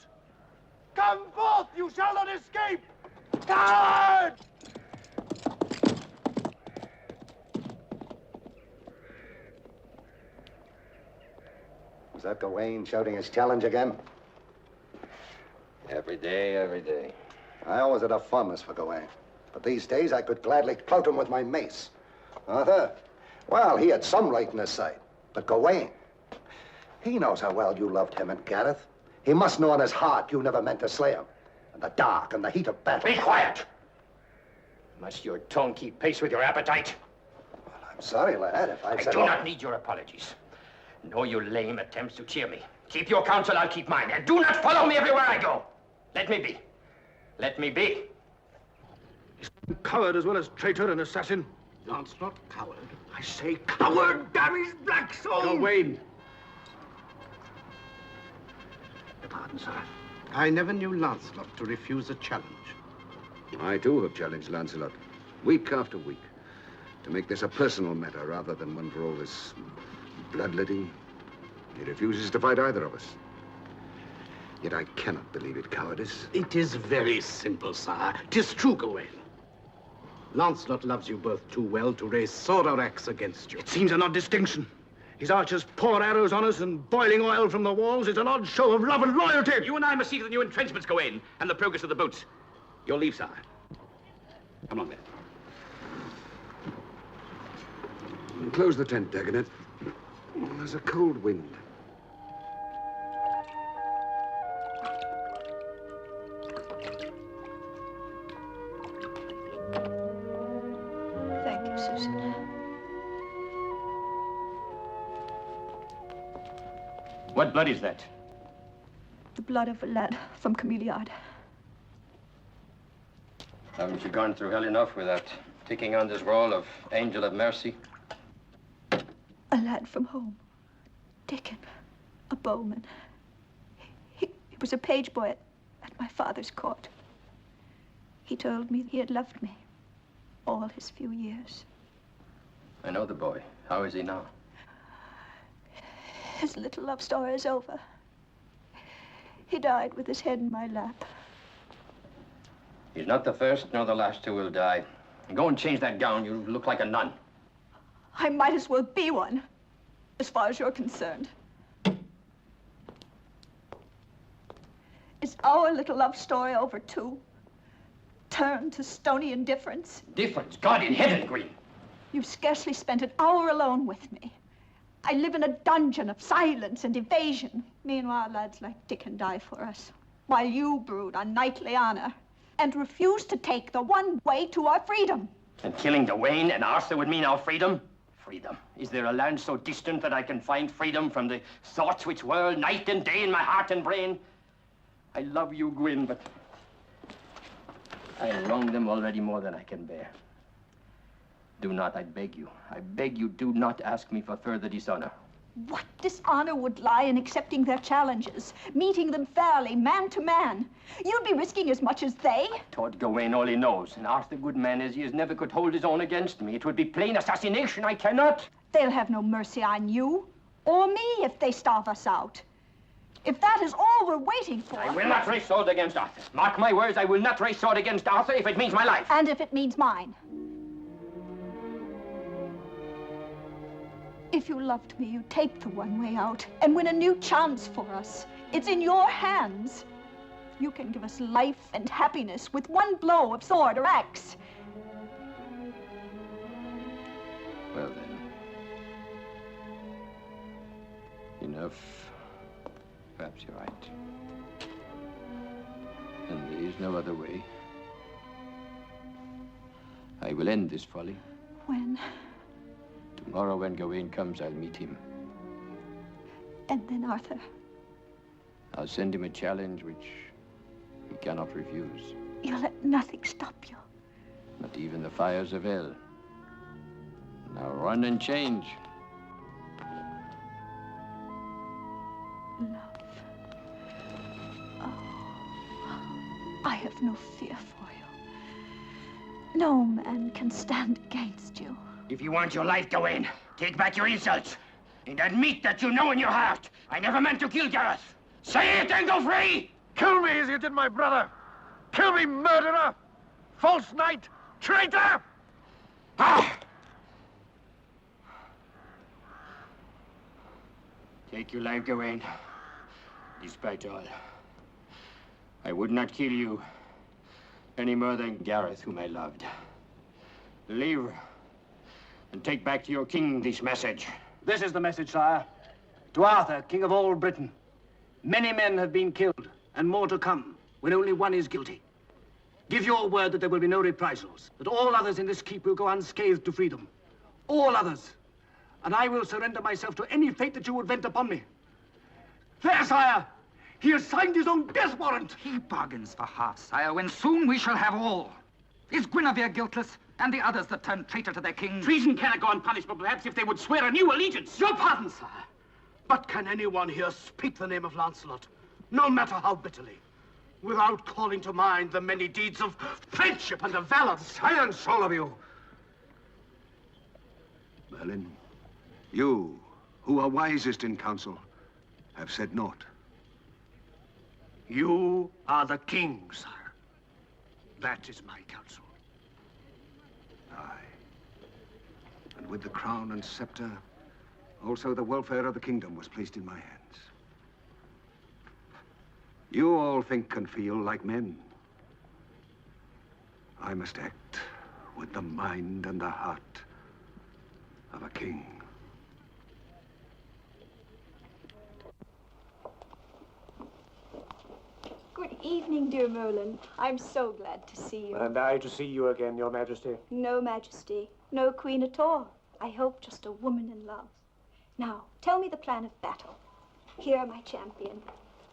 Come forth, you shall not escape! Coward! Was that Gawain shouting his challenge again? Every day, every day. I always had a fondness for Gawain. But these days I could gladly clout him with my mace. Arthur? Well, he had some right in his side. But Gawain, he knows how well you loved him and Gareth. He must know in his heart you never meant to slay him. In the dark and the heat of battle. Be quiet! Must your tongue keep pace with your appetite? Well, I'm sorry, lad, if I've I said... do not need your apologies. Nor your lame attempts to cheer me. Keep your counsel, I'll keep mine. And do not follow me everywhere I go. Let me be. Let me be. Coward as well as traitor and assassin. Lancelot, coward. I say coward, damn his black soul! Gawain. Pardon, sir. I never knew Lancelot to refuse a challenge. I, too, have challenged Lancelot, week after week, to make this a personal matter rather than one for all this bloodletting. He refuses to fight either of us. Yet I cannot believe it cowardice. It is very simple, sire. 'Tis true, Gawain. Lancelot loves you both too well to raise sword or axe against you. It seems an odd distinction. His archers pour arrows on us and boiling oil from the walls is an odd show of love and loyalty. You and I must see to the new entrenchments, Gawain, and the progress of the boats. Your leave, sire. Come along, then. Close the tent, Dagonet. There's a cold wind. Thank you, Susan. What blood is that? The blood of a lad from Camelot. Haven't you gone through hell enough without taking on this role of angel of mercy? A lad from home. Dickon. A bowman. He was a page boy at my father's court. He told me he had loved me all his few years. I know the boy. How is he now? His little love story is over. He died with his head in my lap. He's not the first nor the last who will die. Go and change that gown. You look like a nun. I might as well be one, as far as you're concerned. Is our little love story over too? Turned to stony indifference? Difference? God in heaven, Green. You've scarcely spent an hour alone with me. I live in a dungeon of silence and evasion. Meanwhile, lads like Dickon die for us, while you brood on knightly honor and refuse to take the one way to our freedom. And killing Gawain and Arthur would mean our freedom? Freedom. Is there a land so distant that I can find freedom from the thoughts which whirl night and day in my heart and brain? I love you, Gwyn, but I wrong them already more than I can bear. Do not, I beg you, do not ask me for further dishonor. What dishonor would lie in accepting their challenges, meeting them fairly, man to man? You'd be risking as much as they. Taught Gawain all he knows, and Arthur, good man as he is, never could hold his own against me. It would be plain assassination. I cannot. They'll have no mercy on you or me if they starve us out. If that is all we're waiting for... I will not raise sword against Arthur. Mark my words, I will not raise sword against Arthur if it means my life. And if it means mine. If you loved me, you'd take the one way out and win a new chance for us. It's in your hands. You can give us life and happiness with one blow of sword or axe. Well, then. Enough. Perhaps you're right. And there is no other way. I will end this folly. When? Tomorrow when Gawain comes, I'll meet him. And then Arthur? I'll send him a challenge which he cannot refuse. You'll let nothing stop you. Not even the fires of hell. Now run and change. Love. Oh, I have no fear for you. No man can stand against you. If you want your life, Gawain, take back your insults and admit that you know in your heart I never meant to kill Gareth. Say it and go free! Kill me as you did my brother. Kill me, murderer, false knight, traitor! Ah! Take your life, Gawain. Despite all, I would not kill you any more than Gareth, whom I loved. Leave and take back to your king this message. This is the message, sire. To Arthur, king of all Britain. Many men have been killed, and more to come, when only one is guilty. Give your word that there will be no reprisals, that all others in this keep will go unscathed to freedom. All others. And I will surrender myself to any fate that you would vent upon me. There, sire! He has signed his own death warrant! He bargains for half, sire, when soon we shall have all. Is Guinevere guiltless, and the others that turned traitor to their king? Treason cannot go unpunished, but perhaps if they would swear a new allegiance. Your pardon, sire. But can anyone here speak the name of Lancelot, no matter how bitterly, without calling to mind the many deeds of friendship and of valor? Silence, all of you! Merlin, you, who are wisest in council, have said naught. You are the king, sire. That is my counsel. Aye. And with the crown and scepter, also the welfare of the kingdom was placed in my hands. You all think and feel like men. I must act with the mind and the heart of a king. Good evening, dear Merlin. I'm so glad to see you. And I to see you again, Your Majesty. No majesty, no queen at all. I hope just a woman in love. Now, tell me the plan of battle. Here, my champion.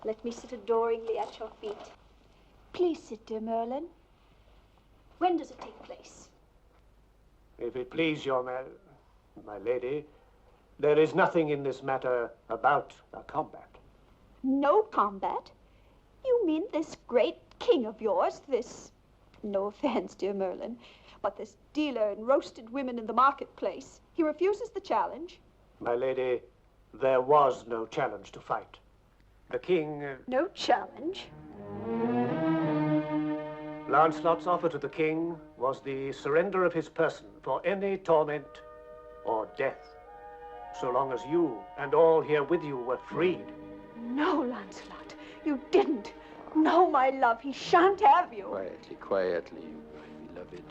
Let me sit adoringly at your feet. Please sit, dear Merlin. When does it take place? If it please my lady, there is nothing in this matter about a combat. No combat? You mean this great king of yours, this, no offense, dear Merlin, but this dealer in roasted women in the marketplace, he refuses the challenge? My lady, there was no challenge to fight. The king... No challenge? Lancelot's offer to the king was the surrender of his person for any torment or death, so long as you and all here with you were freed. No, Lancelot, you didn't. No, my love, he shan't have you. Quietly, quietly, my beloved.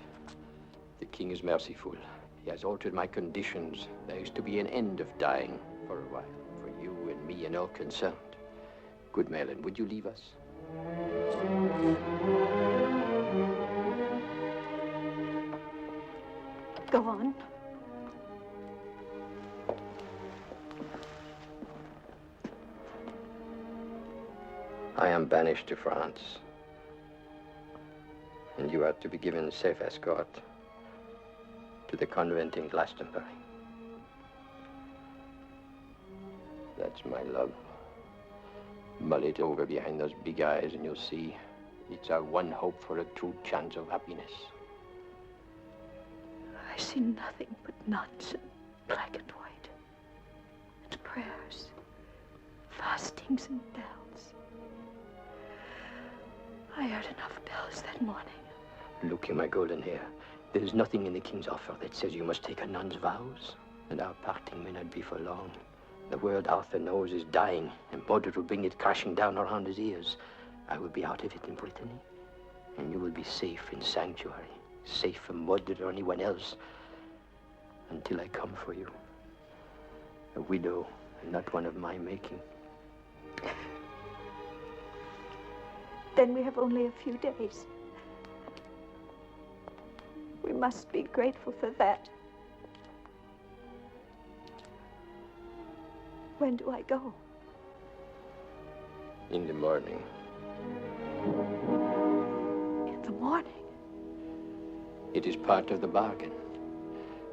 The king is merciful. He has altered my conditions. There is to be an end of dying for a while, for you and me and all concerned. Good Merlin, would you leave us? Go on. I am banished to France, and you are to be given safe escort to the convent in Glastonbury. That's my love. Mull it over behind those big eyes and you'll see it's our one hope for a true chance of happiness. I see nothing but knots and black and white, and prayers, fastings and bells. I heard enough bells that morning. Look here, my golden hair. There is nothing in the king's offer that says you must take a nun's vows, and our parting may not be for long. The world Arthur knows is dying, and Modred will bring it crashing down around his ears. I will be out of it in Brittany, and you will be safe in sanctuary, safe from Modred or anyone else, until I come for you. A widow, and not one of my making. Then we have only a few days. We must be grateful for that. When do I go? In the morning. In the morning? It is part of the bargain.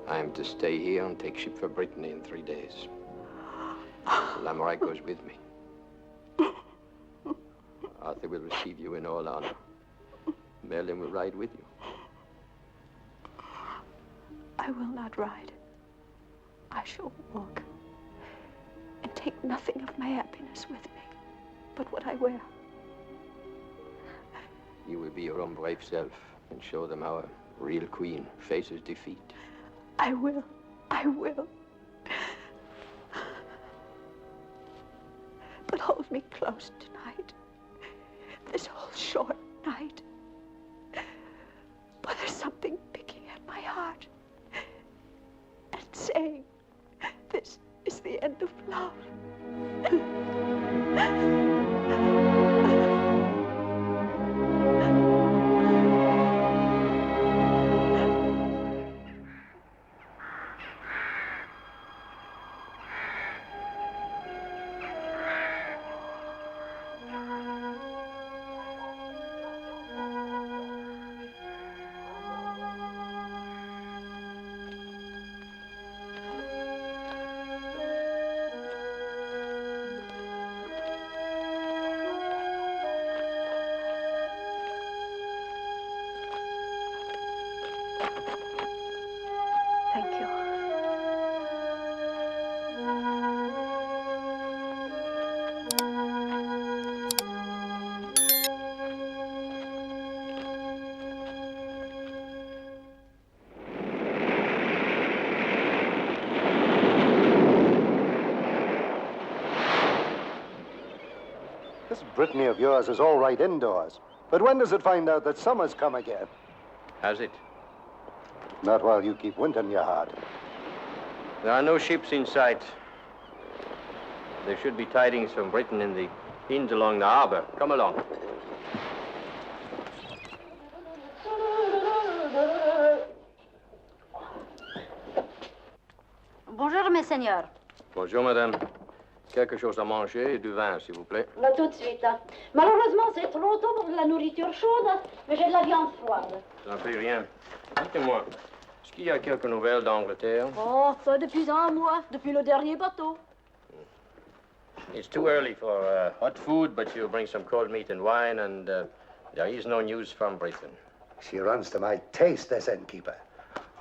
I am to stay here and take ship for Brittany in 3 days. Lamorak goes with me. Arthur will receive you in all honor. Merlin will ride with you. I will not ride. I shall walk and take nothing of my happiness with me but what I wear. You will be your own brave self and show them how a real queen faces defeat. I will. I will. But hold me close tonight. This whole short night. For there's something picking at my heart and saying, this is the end of love. This Brittany of yours is all right indoors. But when does it find out that summer's come again? Has it? Not while you keep winter in your heart. There are no ships in sight. There should be tidings from Britain in the inns along the harbor. Come along. Bonjour, mes seigneurs. Bonjour, madame. Quelque chose à manger et du vin, s'il vous plaît. Là, tout de suite. Malheureusement, c'est trop tôt pour de la nourriture chaude, mais j'ai de la viande froide. Ça n'en fait rien. Dites-moi, est-ce qu'il y a quelques nouvelles d'Angleterre? Oh, pas depuis un mois, depuis le dernier bateau. It's too early for hot food, but you bring some cold meat and wine, and there is no news from Britain. She runs to my taste, this innkeeper.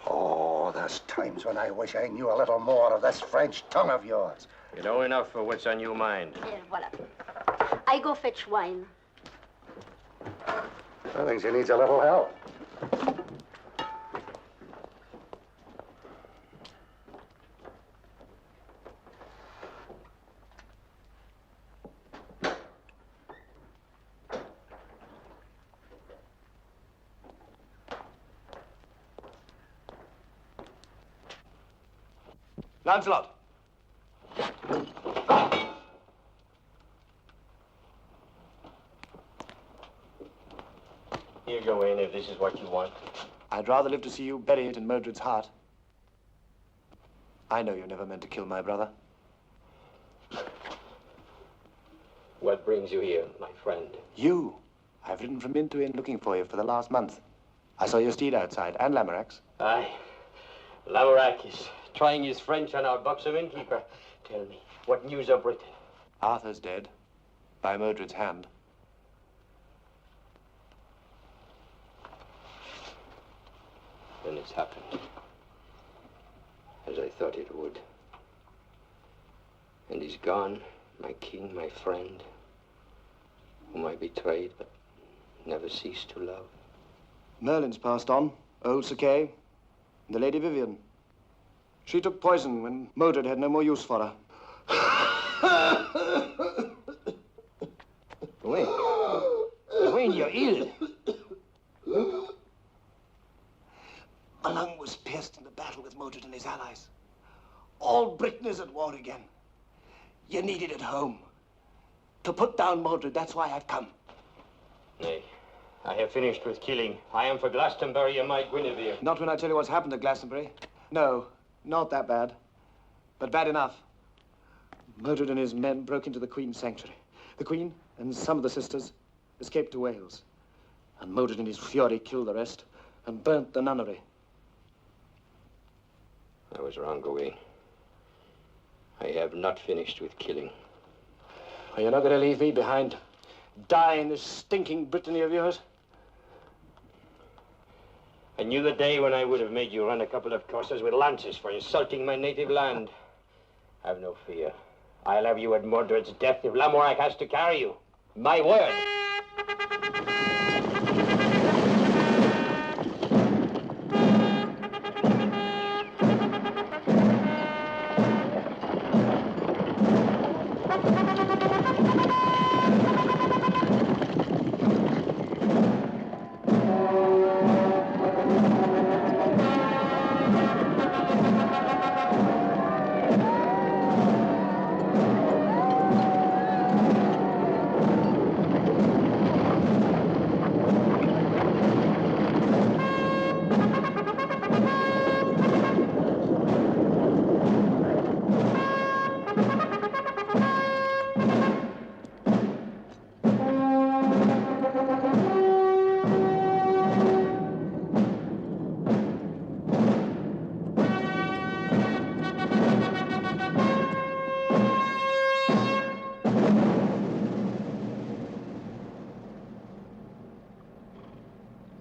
Oh, there's times when I wish I knew a little more of this French tongue of yours. You know enough for what's on your mind. Here, voilà. I go fetch wine. I think she needs a little help. Lancelot. Here, go in if this is what you want. I'd rather live to see you bury it in Modred's heart. I know you never meant to kill my brother. What brings you here, my friend? You. I've ridden from inn to inn looking for you for the last month. I saw your steed outside, and Lamorak's. Aye. Lamorak is trying his French on our buxom innkeeper. Tell me, what news of Britain? Arthur's dead. By Modred's hand. Then it's happened. As I thought it would. And he's gone, my king, my friend, whom I betrayed but never ceased to love. Merlin's passed on. Old Sir Kay. And the Lady Vivian. She took poison when Modred had no more use for her. Gawain, you're ill. A lung was pierced in the battle with Modred and his allies. All Britain is at war again. You need it at home. To put down Modred, that's why I've come. Nay, I have finished with killing. I am for Glastonbury and my Guinevere. Not when I tell you what's happened at Glastonbury. No, not that bad. But bad enough. Modred and his men broke into the Queen's sanctuary. The Queen and some of the sisters escaped to Wales. And Modred in his fury killed the rest and burnt the nunnery. I was wrong, Gawain. I have not finished with killing. Well, you're not going to leave me behind. die in this stinking Brittany of yours? I knew the day when I would have made you run a couple of courses with lances for insulting my native land. Have no fear. I'll have you at Modred's death if Lamorak has to carry you. My word.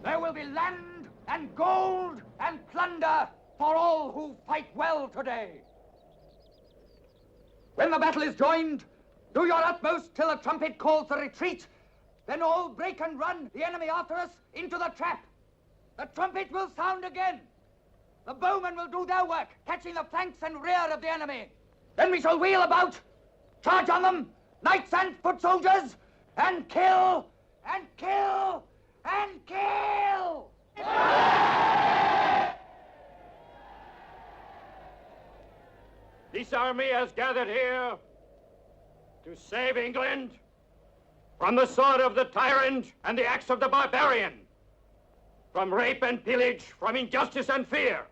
There will be land and gold and plunder for all who fight well today. When the battle is joined, do your utmost till the trumpet calls the retreat. Then all break and run, the enemy after us, into the trap. The trumpet will sound again. The bowmen will do their work, catching the flanks and rear of the enemy. Then we shall wheel about, charge on them, knights and foot soldiers, and kill, and kill, and kill! This army has gathered here to save England from the sword of the tyrant and the axe of the barbarian, from rape and pillage, from injustice and fear.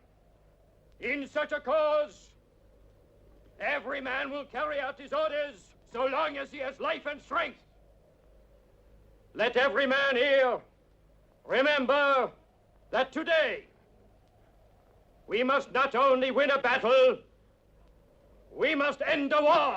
In such a cause, every man will carry out his orders so long as he has life and strength. Let every man here remember that today we must not only win a battle, we must end a war.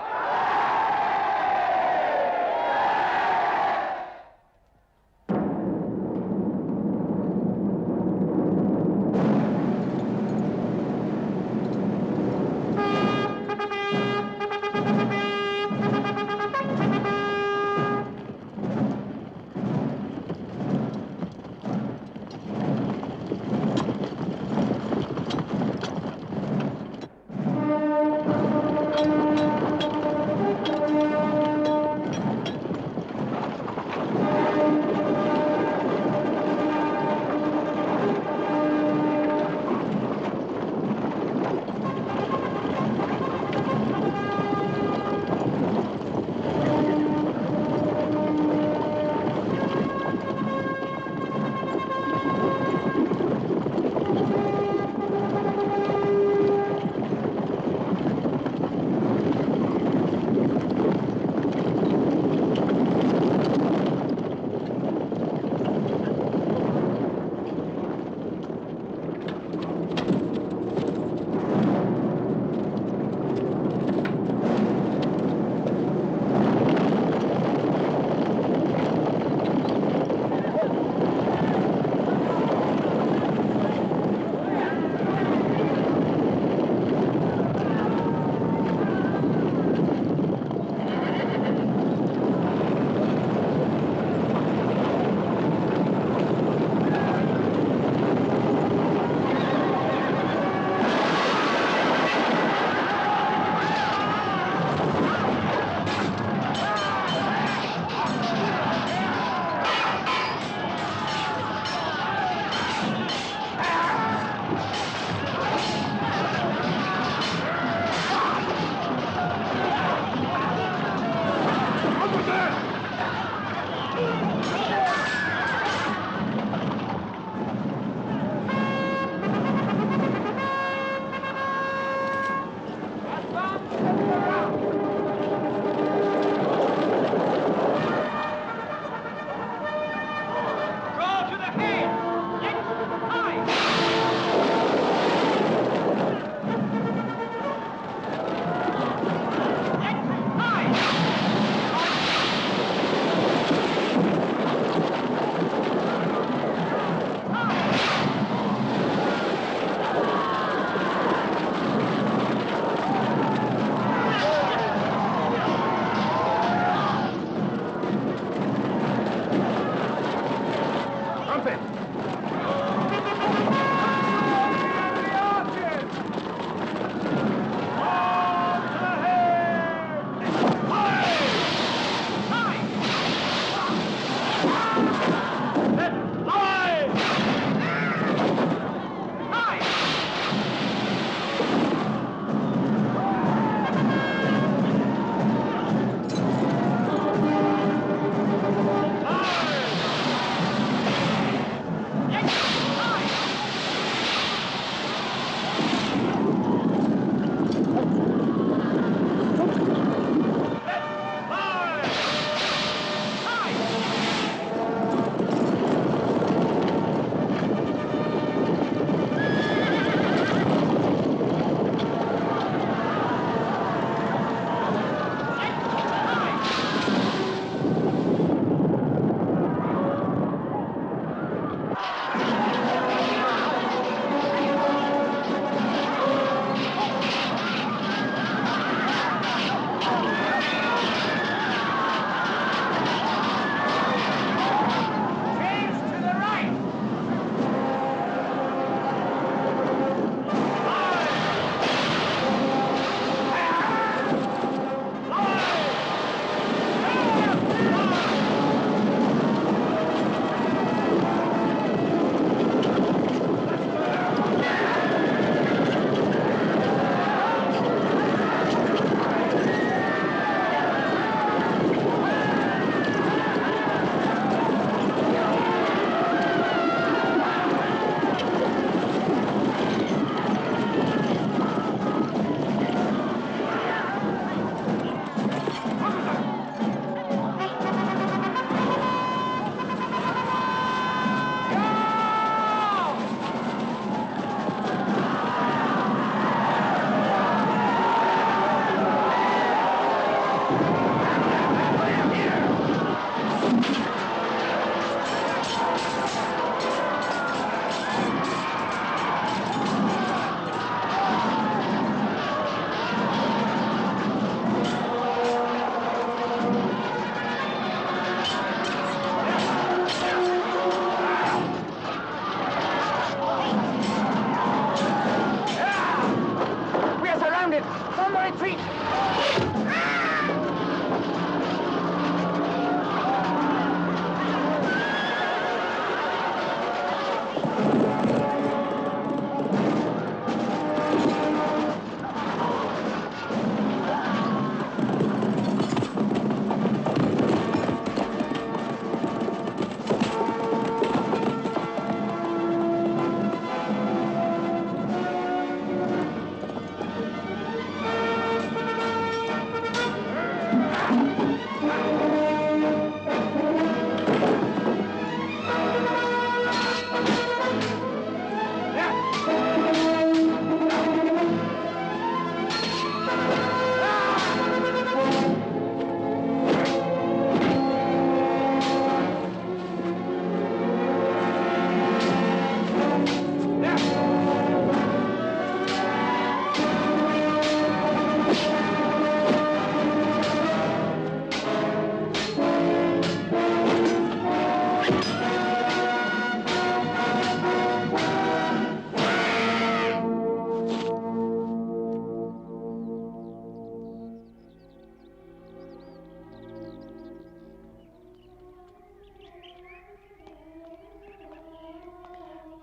retreat!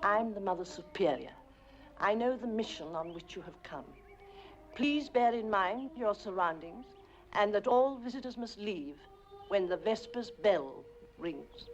I'm the Mother Superior. I know the mission on which you have come. Please bear in mind your surroundings and that all visitors must leave when the Vespers bell rings.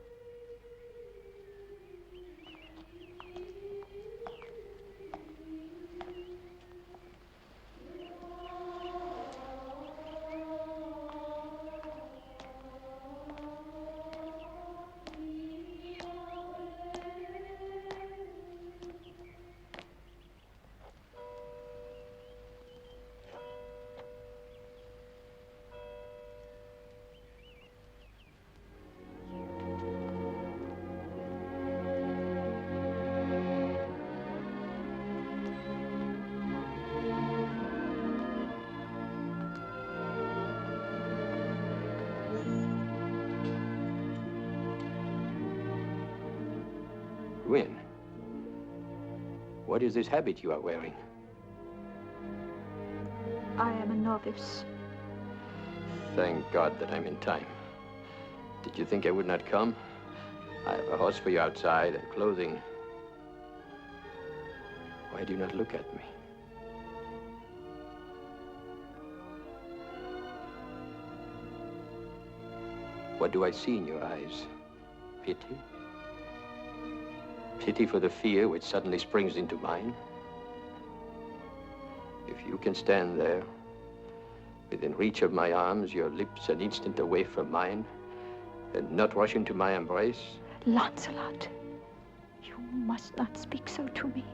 Gwyn, what is this habit you are wearing? I am a novice. Thank God that I'm in time. Did you think I would not come? I have a horse for you outside and clothing. Why do you not look at me? What do I see in your eyes? Pity? Pity for the fear which suddenly springs into mine? If you can stand there, within reach of my arms, your lips an instant away from mine, and not rush into my embrace. Lancelot, you must not speak so to me.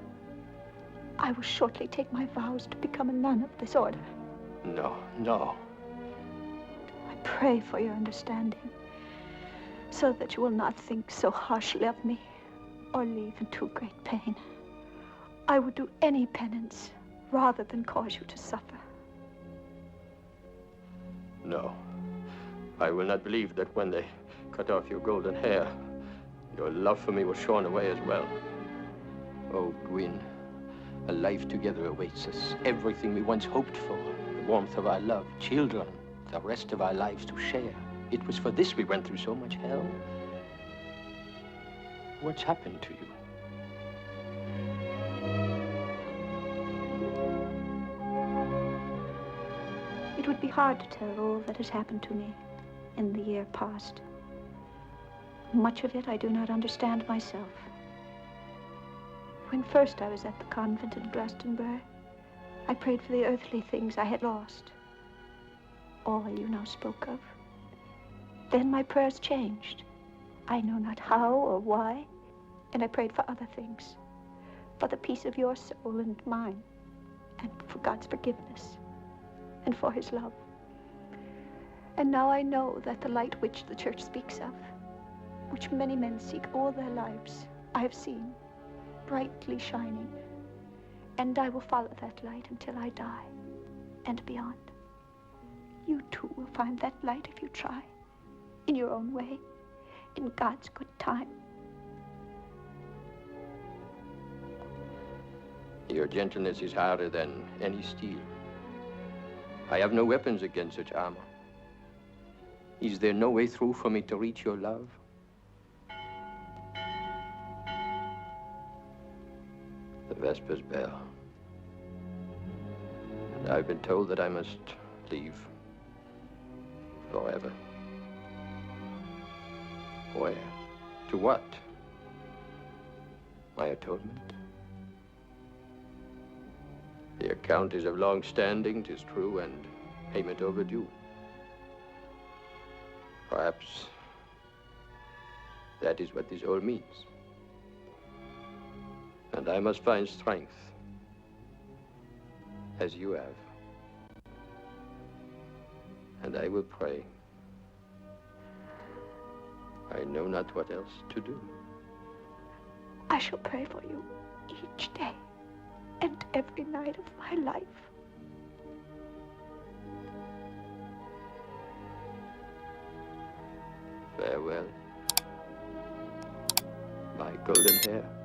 I will shortly take my vows to become a nun of this order. No, no. I pray for your understanding, so that you will not think so harshly of me, or leave in too great pain. I would do any penance rather than cause you to suffer. No. I will not believe that when they cut off your golden hair, your love for me was shorn away as well. Oh, Gwyn, a life together awaits us. Everything we once hoped for, the warmth of our love, children, the rest of our lives to share. It was for this we went through so much hell. What's happened to you? It would be hard to tell all that has happened to me in the year past. Much of it I do not understand myself. When first I was at the convent in Glastonbury, I prayed for the earthly things I had lost. All you now spoke of. Then my prayers changed. I know not how or why, and I prayed for other things. For the peace of your soul and mine, and for God's forgiveness, and for his love. And now I know that the light which the church speaks of, which many men seek all their lives, I have seen, brightly shining. And I will follow that light until I die, and beyond. You too will find that light if you try, in your own way, in God's good time. Your gentleness is harder than any steel. I have no weapons against such armor. Is there no way through for me to reach your love? The Vespers bell. And I've been told that I must leave forever. Where? To what? My atonement? The account is of long standing, 'tis true, and payment overdue. Perhaps that is what this all means. And I must find strength, as you have. And I will pray. I know not what else to do. I shall pray for you each day and every night of my life. Farewell, my golden hair.